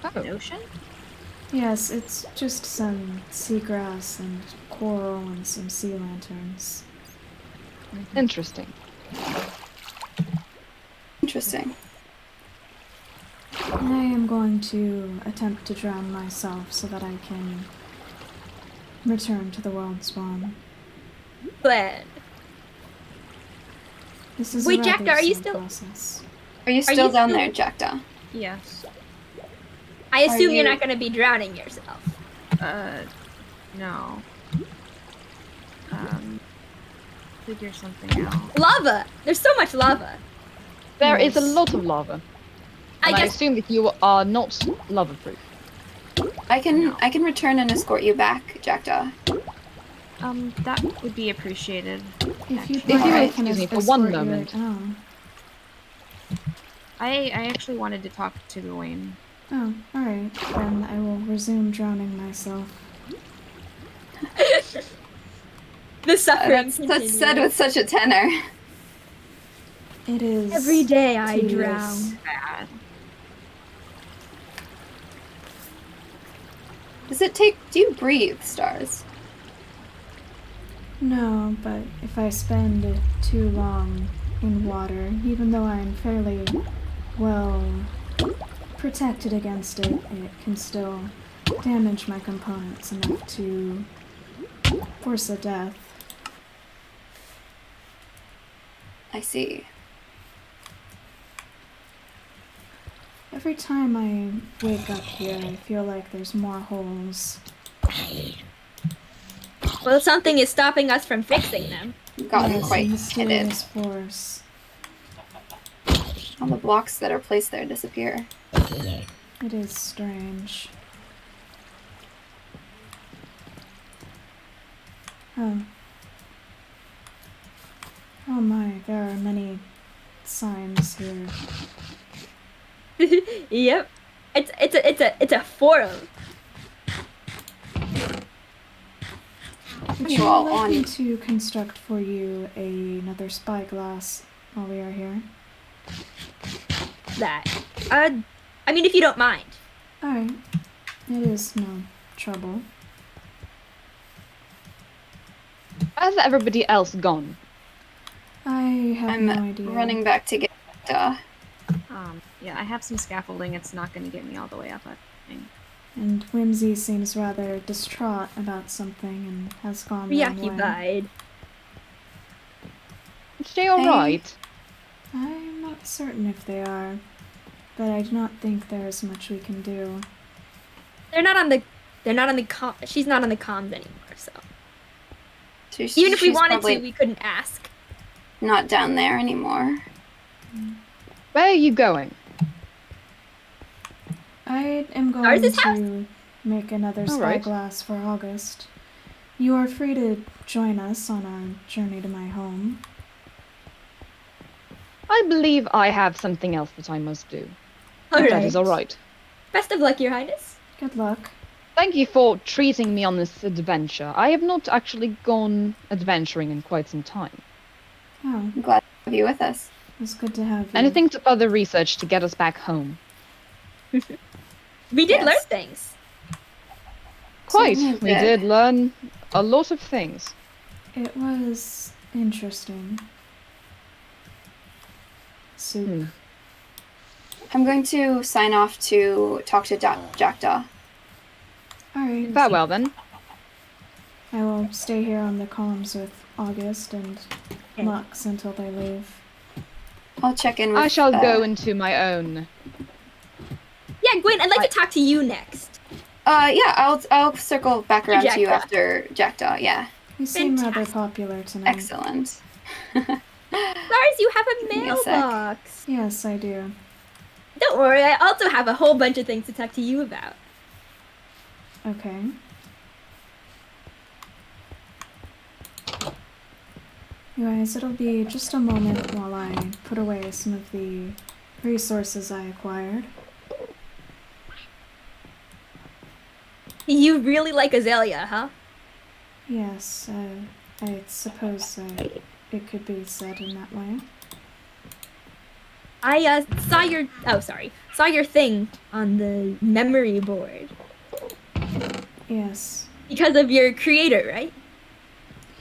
An ocean? Yes, it's just some seagrass and coral and some sea lanterns. Interesting. Interesting. I am going to attempt to drown myself so that I can return to the world spawn. Plan. This is Wait, a Jack, rather are you slow still- process. Are you still you down still- there, Jackdaw? Yes. I assume you- you're not going to be drowning yourself. No. Figure something out. Lava! There's so much lava. There is a Yes. lot of lava. I And I guess assume that you are not lava-proof. I can return and escort you back, Jackdaw. That would be appreciated. If you'd If you like, will I can excuse me for escort one you moment. down. I actually wanted to talk to Gawain. Oh, alright. Then I will resume drowning myself. the suffering That's continues. said with such a tenor. It is Every day I tedious. drown. Bad. Do you breathe, Stars? No, but if I spend too long in water, even though I'm fairly well protected against it, it can still damage my components enough to force a death. I see. Every time I wake up here, I feel like there's more holes. Well, something is stopping us from fixing them. You've gotten Yes, a quite headed. mysterious force. All the blocks that are placed there disappear. It is strange. Oh. Oh my, there are many signs here. Yep. It's a forum. Would You you all like me on- to construct for you another spyglass while we are here? That. I mean, if you don't mind. Alright. It is no trouble. Where's everybody else gone? I have I'm no idea. running back to get Yeah, I have some scaffolding. It's not going to get me all the way up, I think. And Whimsy seems rather distraught about something and has gone the wrong way. Preoccupied. Is she alright? I'm not certain if they are, but I do not think there is much we can do. They're not on the she's not on the comms anymore, so. She's, Even if we she's wanted probably to, we couldn't ask. not down there anymore. Where are you going? I am going Ours' house? to make another All right. spyglass for August. You are free to join us on our journey to my home. I believe I have something else that I must do. All If right. that is alright. Best of luck, Your Highness. Good luck. Thank you for treating me on this adventure. I have not actually gone adventuring in quite some time. Oh, I'm glad to have you with us. it was good to have you. Anything to further research to get us back home. We did Yes. learn things. Quite. Certainly We did learn a lot of things. It was interesting. Soup. I'm going to sign off to talk to Jackdaw. Alright. Farewell then. I will stay here on the comms with August and Lux until they leave. I'll check in with... I shall go into my own. Yeah, Gwen, I'd like to talk to you next. Yeah, I'll circle back around to you Jackdaw. after Jackdaw, yeah. You seem rather Fantastic. popular tonight. Excellent. Lars, you have a Give me a sec. mailbox. Yes, I do. Don't worry, I also have a whole bunch of things to talk to you about. Okay. You guys, it'll be just a moment while I put away some of the resources I acquired. You really like Azalea, huh? Yes, I suppose it could be said in that way. I saw your thing on the memory board. Yes, Because of your creator, right?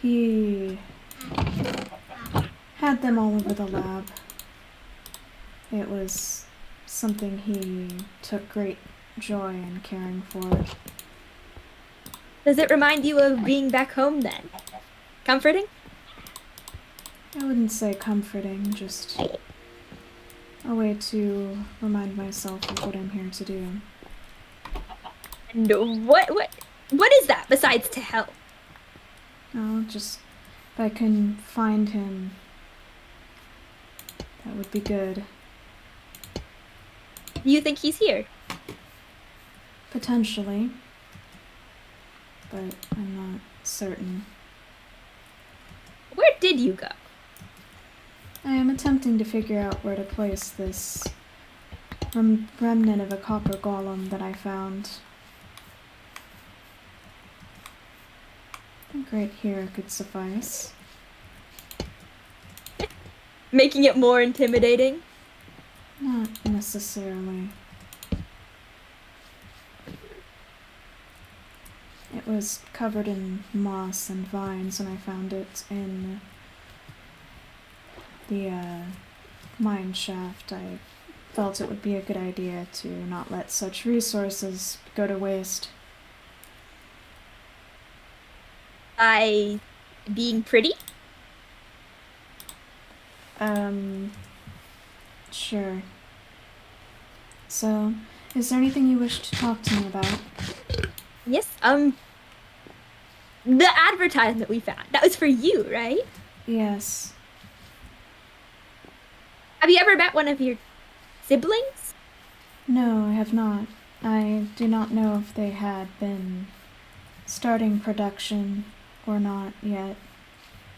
he had them all over the lab. It was something he took great joy in caring for. Does it remind you of being back home then? Comforting? I wouldn't say comforting, just a way to remind myself of what I'm here to do. And what is that besides to help? Oh, just if I can find him, that would be good. Do you think he's here? Potentially, but I'm not certain. Where did you go? I am attempting to figure out where to place this remnant of a copper golem that I found. I think right here could suffice. Making it more intimidating? Not necessarily. It was covered in moss and vines when I found it in the mine shaft. I felt it would be a good idea to not let such resources go to waste. By being pretty? Sure. So, is there anything you wish to talk to me about? Yes, the advertisement we found. That was for you, right? Yes. Have you ever met one of your siblings? No, I have not. I do not know if they had been starting production or not yet.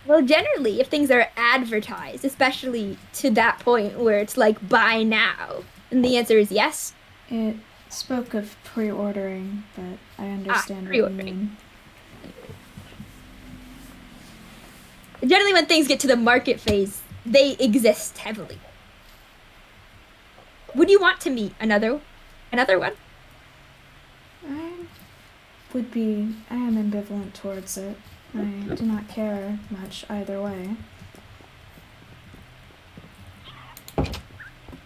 Well, generally, if things are advertised, especially to that point where it's like, buy now, then the answer is yes. It spoke of pre-ordering, but I understand what you pre-ordering. mean. Generally, when things get to the market phase, they exist heavily. Would you want to meet another one? I am ambivalent towards it. I do not care much either way.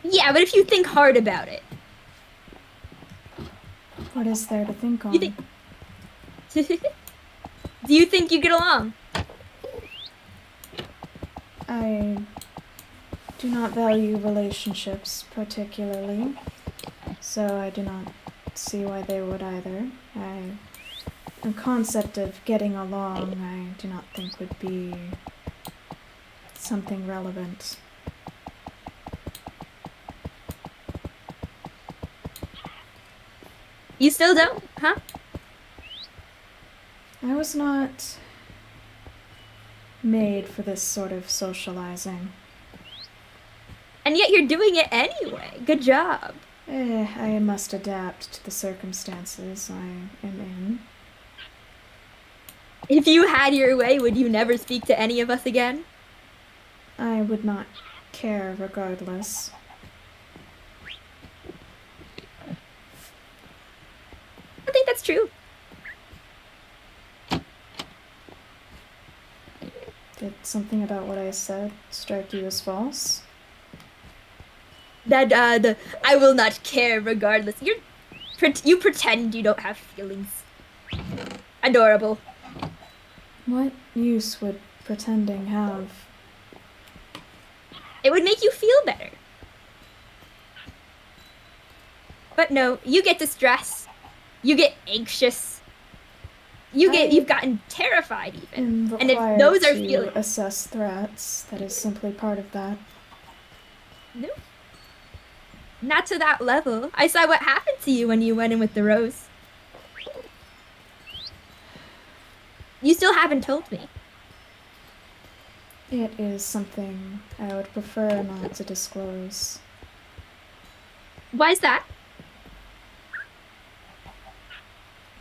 Yeah, but if you think hard about it. What is there to think on? You think... Do you think you get along? I do not value relationships particularly, so I do not see why they would either. The concept of getting along, I do not think would be something relevant. You still don't, huh? I was not made for this sort of socializing. And yet you're doing it anyway. Good job. I must adapt to the circumstances I am in. If you had your way, would you never speak to any of us again? I would not care regardless. true. Did something about what I said strike you as false? That the I will not care regardless. You pretend you don't have feelings. Adorable. What use would pretending have? It would make you feel better. But no, you get distressed. You get anxious. You've gotten terrified even. And if those are feelings. Assess threats. That is simply part of that. No. Not to that level. I saw what happened to you when you went in with the rose. You still haven't told me. It is something I would prefer not to disclose. Why's that?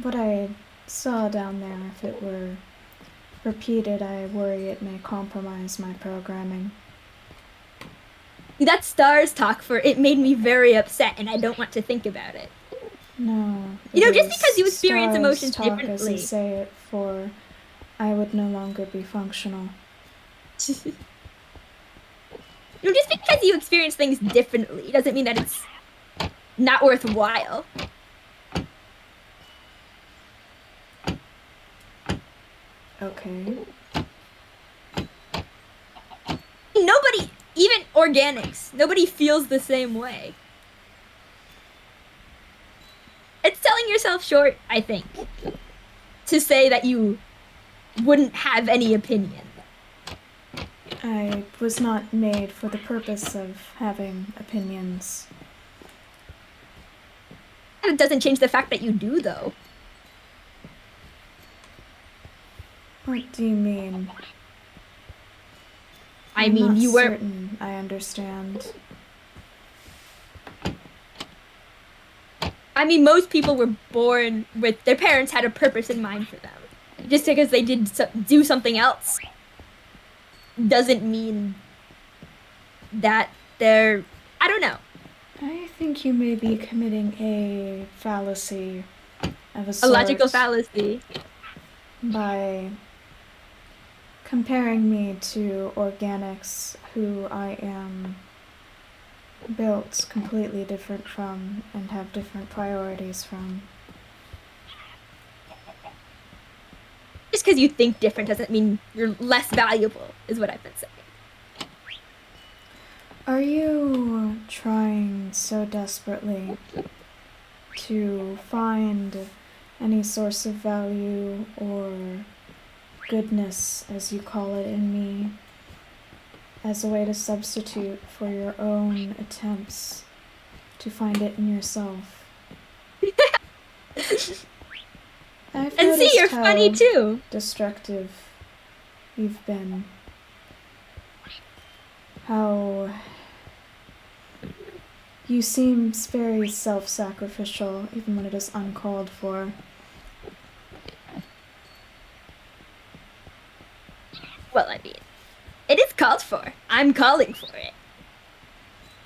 What I saw down there, if it were repeated, I worry it may compromise my programming. That stars talk for it made me very upset, and I don't want to think about it. No. You know, just because you experience stars emotions talk, differently. As you say it, for I would no longer be functional. You know, just because you experience things differently doesn't mean that it's not worthwhile. Okay. Nobody, even organics, nobody feels the same way. It's selling yourself short, I think, to say that you wouldn't have any opinion. I was not made for the purpose of having opinions. It doesn't change the fact that you do, though. What do you mean? I I'm mean, not you were. certain I understand. I mean, most people were born with their parents had a purpose in mind for them. Just because they did do something else doesn't mean that they're. I don't know. I think you may be committing a fallacy of a A sort. logical fallacy. By comparing me to organics who I am built completely different from and have different priorities from. Just because you think different doesn't mean you're less valuable, is what I've been saying. Are you trying so desperately to find any source of value or goodness, as you call it, in me, as a way to substitute for your own attempts to find it in yourself? I've And see, you're noticed funny how too. destructive you've been. How you seem very self-sacrificial, even when it is uncalled for. Well, I mean, it is called for. I'm calling for it.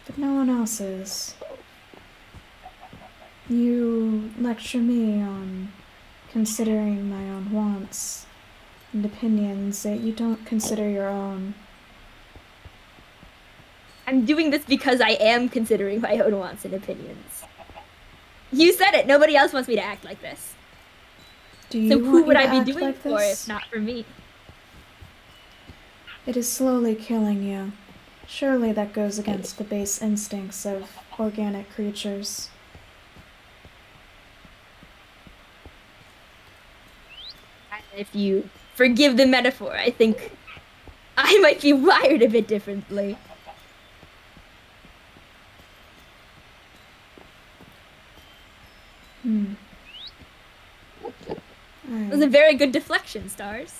But no one else is. You lecture me on considering my own wants and opinions that you don't consider your own. I'm doing this because I am considering my own wants and opinions. You said it. Nobody else wants me to act like this. Do you So want who would me to I be act doing like for this? if not for me? It is slowly killing you. Surely that goes against the base instincts of organic creatures. If you forgive the metaphor, I think I might be wired a bit differently. It was a very good deflection, Stars.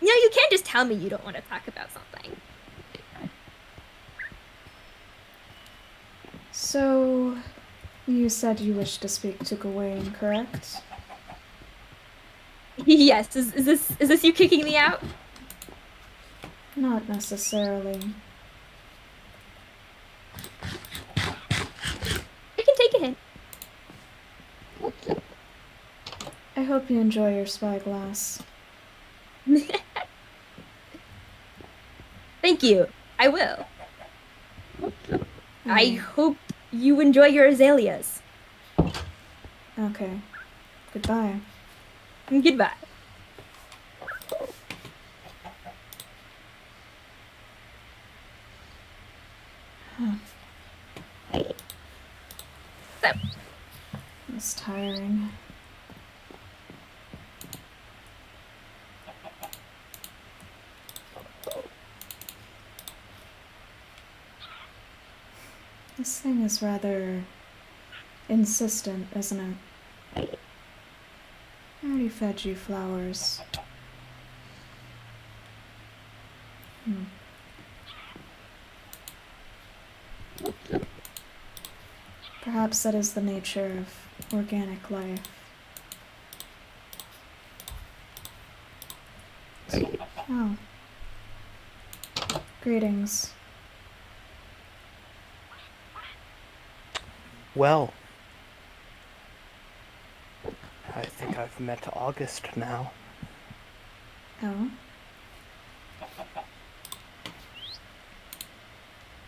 You know, you can't just tell me you don't want to talk about something. So, you said you wish to speak to Gawain, correct? Yes, is this you kicking me out? Not necessarily. I hope you enjoy your spyglass. Thank you. I will. I Alright. hope you enjoy your azaleas. Okay. Goodbye. Goodbye. So, It's tiring. This thing is rather insistent, isn't it? I already fed you flowers. Perhaps that is the nature of organic life. Oh. Greetings. Well, I think I've met August now. Oh?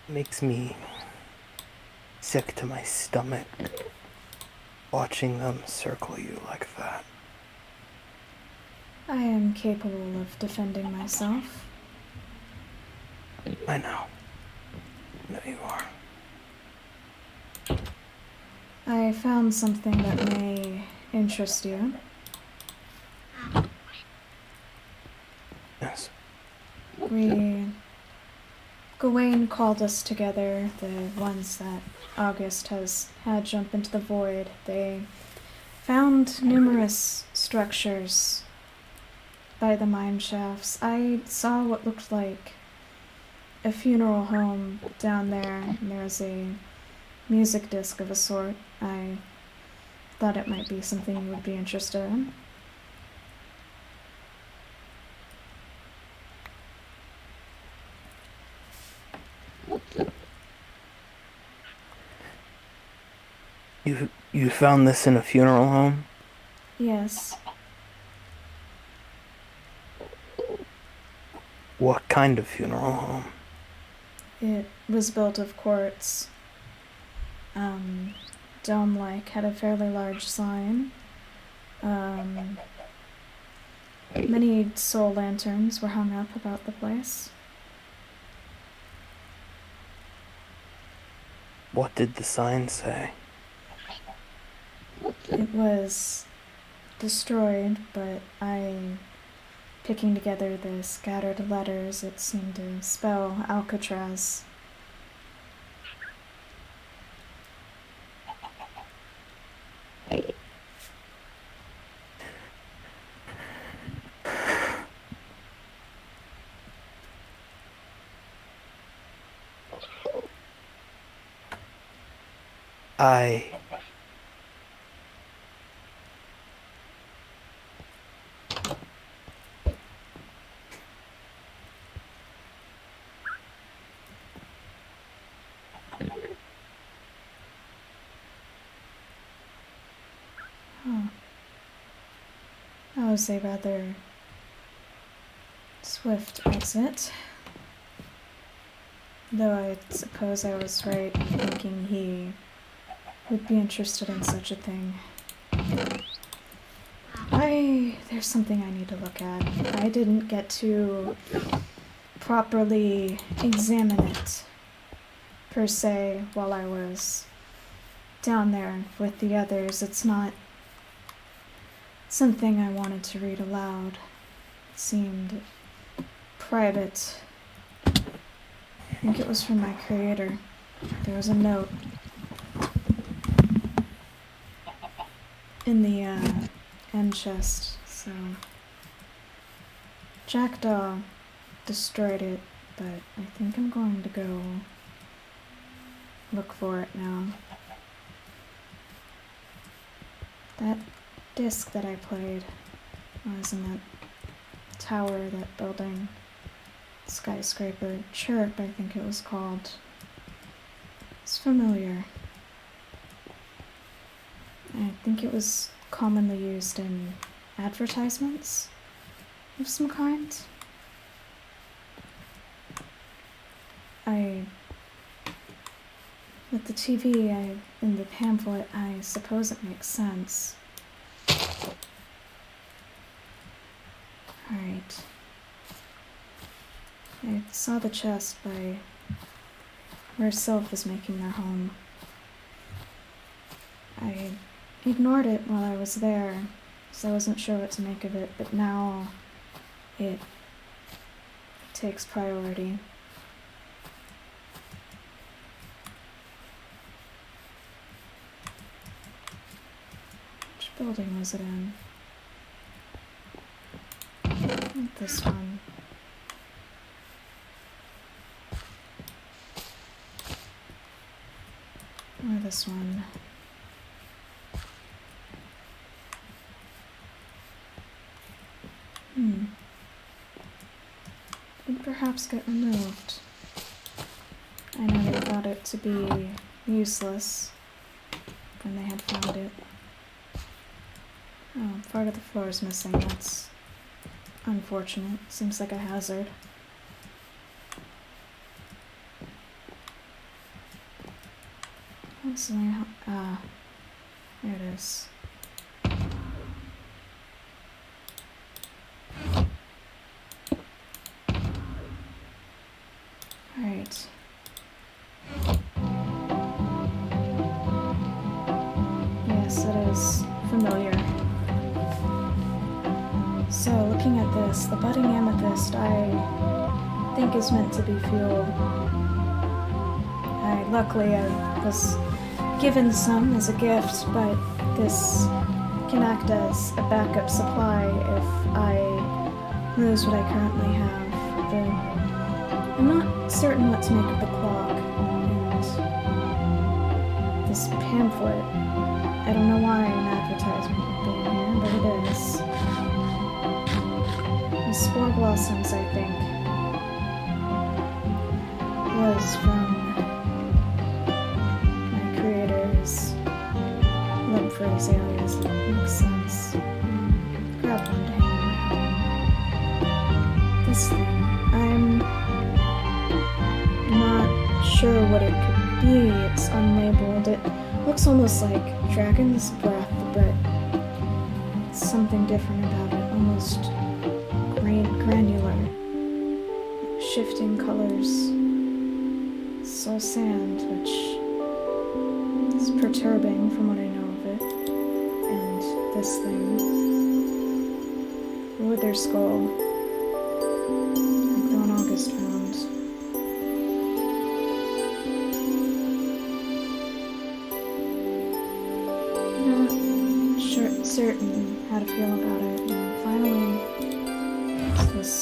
Makes me sick to my stomach watching them circle you like that. I am capable of defending myself. I know. I know you are. I found something that may interest you. Yes. Gawain called us together, the ones that August has had jump into the void. They found numerous structures by the mine shafts. I saw what looked like a funeral home down there, and there was a music disc of a sort. I thought it might be something you would be interested in. You found this in a funeral home? Yes. What kind of funeral home? It was built of quartz. Dome-like, had a fairly large sign. Many soul lanterns were hung up about the place. What did the sign say? It was destroyed, but picking together the scattered letters, it seemed to spell Alcatraz. I... Huh. That was a rather swift exit. Though I suppose I was right in thinking he would be interested in such a thing. There's something I need to look at. I didn't get to properly examine it, per se, while I was down there with the others. It's not something I wanted to read aloud. It seemed private. I think it was from my creator. There was a note in the end chest, so Jackdaw destroyed it, but I think I'm going to go look for it now. That disc that I played was in that tower, that building, skyscraper, chirp I think it was called. It's familiar. I think it was commonly used in advertisements of some kind. With the TV in the pamphlet, I suppose it makes sense. Alright. I saw the chest by where Sylph was making their home. I ignored it while I was there, so I wasn't sure what to make of it, but now it takes priority. Which building was it in? Not this one. Or this one. Could perhaps get removed. I know they thought it to be useless when they had found it. Oh, part of the floor is missing. That's unfortunate. Seems like a hazard. What's in there? There it is. Alright. Yes, it is familiar. So, looking at this, the budding amethyst, I think is meant to be fuel. Luckily, I was given some as a gift, but this can act as a backup supply if I lose what I currently have. I'm not certain what to make of the clock, and this pamphlet. I don't know why an advertisement would be in here, but it is. The spore blossoms, I think, was from my creator's love for azaleas. That makes sense. Grab one to hang around. This thing. I'm not sure what it could be. It's unlabeled. It looks almost like dragon's breath, but it's something different about it. Almost granular, shifting colors. Soul sand, which is perturbing from what I know of it. And this thing. The wither skull. Like the one August found. Not certain how to feel about it. And finally, it's this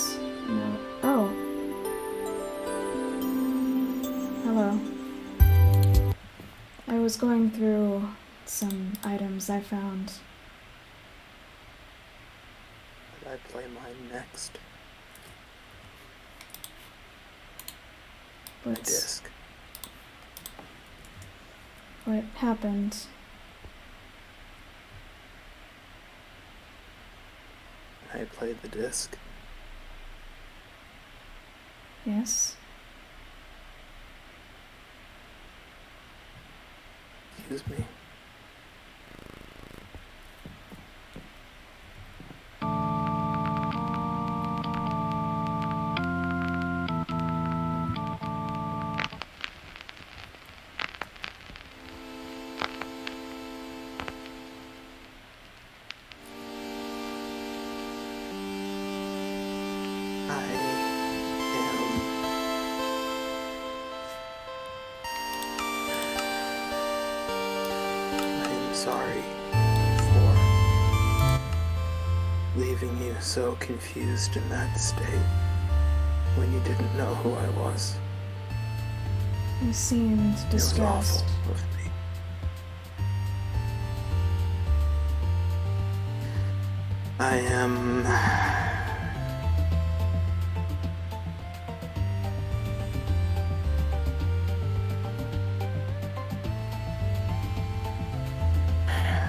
note. Oh. Hello. I was going through some items I found. Could I play mine next? My disc. What happened? I played the disc. Yes. Excuse me. Sorry for leaving you so confused in that state when you didn't know who I was. You seemed distressed. It was awful of me. I am...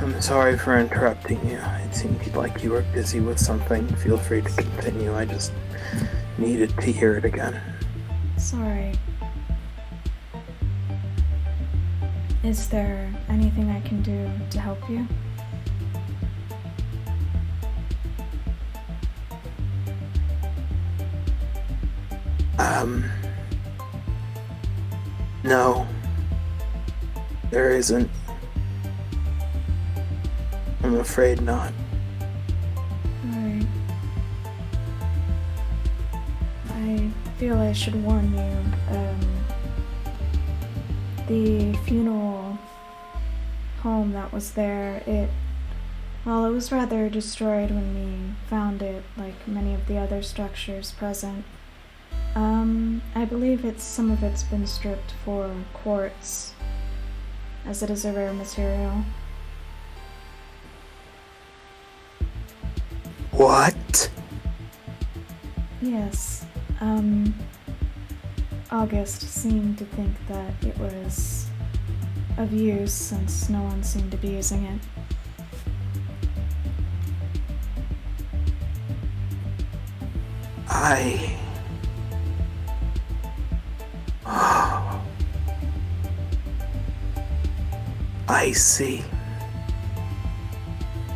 I'm Sorry for interrupting you. It seemed like you were busy with something. Feel free to continue. I just needed to hear it again. Sorry. Is there anything I can do to help you? No. There isn't. I'm afraid not. Alright. I feel I should warn you, the funeral home that was there, it was rather destroyed when we found it, like many of the other structures present. I believe some of it's been stripped for quartz, as it is a rare material. What? Yes, August seemed to think that it was of use since no one seemed to be using it. I see.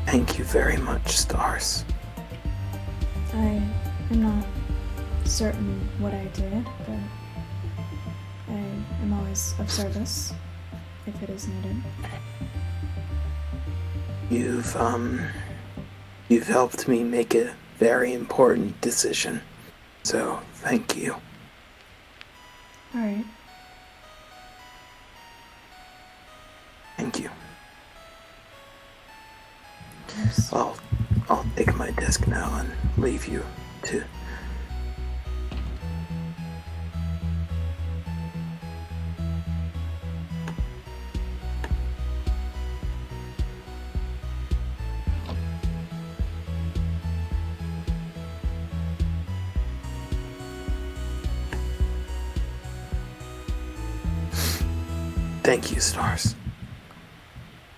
Thank you very much, Stars. I am not certain what I did, but I am always of service if it is needed. You've helped me make a very important decision, so thank you. Alright. Thank you. Yes. I'll take my desk now and leave you to... Thank you, Stars.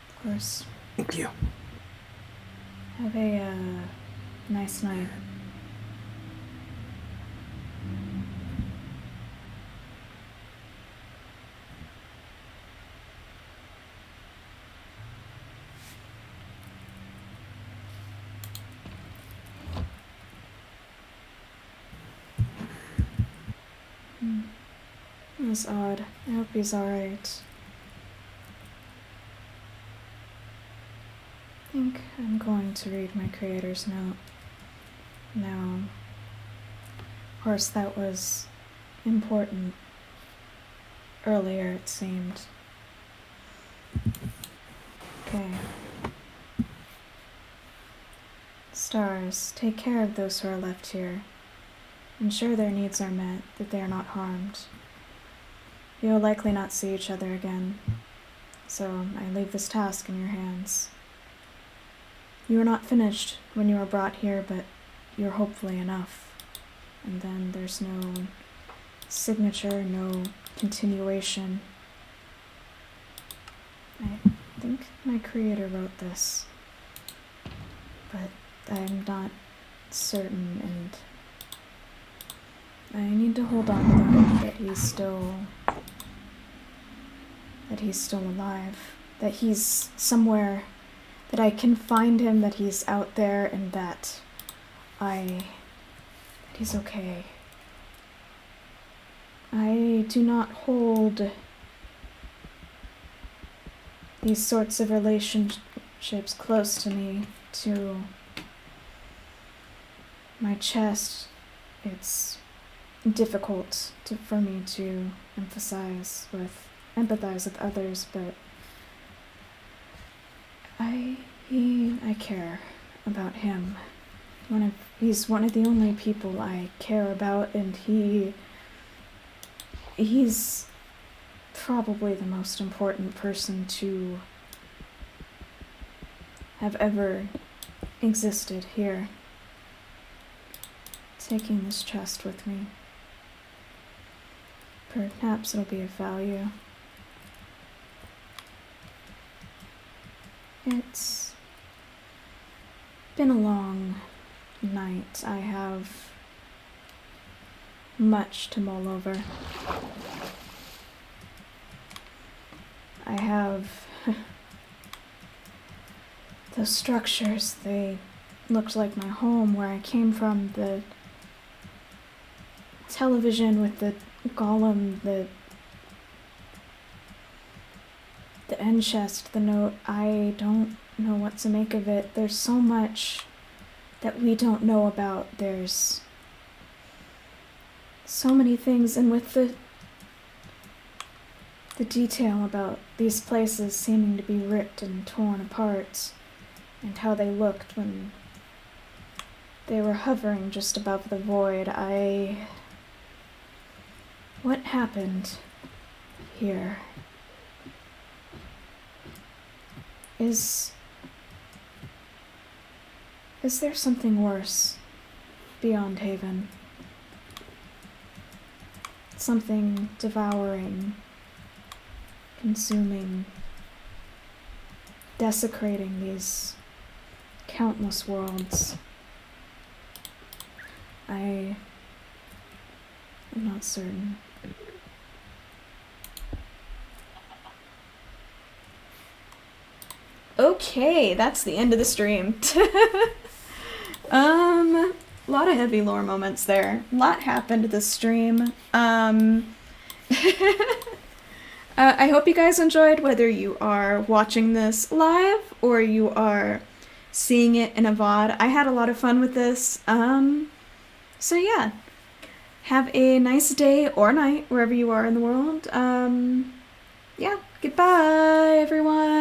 Of course. Thank you. Have a nice night. That was odd. I hope he's alright. I think I'm going to read my creator's note now. Of course, that was important earlier, it seemed. Okay. Stars, take care of those who are left here. Ensure their needs are met, that they are not harmed. You will likely not see each other again, so I leave this task in your hands. You were not finished when you were brought here, but you're hopefully enough. And then there's no signature, no continuation. I think my creator wrote this, but I'm not certain, and I need to hold on to the hope that he's still alive, that he's somewhere, that I can find him, that he's out there, and that he's okay. I do not hold these sorts of relationships close to me, to my chest. It's difficult for me to empathize with others, but I care about him. He's one of the only people I care about, and he's probably the most important person to have ever existed here. Taking this chest with me. Perhaps it'll be of value. It's been a long night. I have much to mull over. I have those structures. They looked like my home where I came from. The television with the golem, the end chest, the note. I don't know what to make of it. There's so much that we don't know about. There's so many things, and with the detail about these places seeming to be ripped and torn apart, and how they looked when they were hovering just above the void. What happened here? Is there something worse beyond Haven? Something devouring, consuming, desecrating these countless worlds. I am not certain. Okay, that's the end of the stream. A lot of heavy lore moments there. A lot happened this stream. I hope you guys enjoyed, whether you are watching this live or you are seeing it in a VOD. I had a lot of fun with this. So yeah. Have a nice day or night wherever you are in the world. Yeah, goodbye everyone.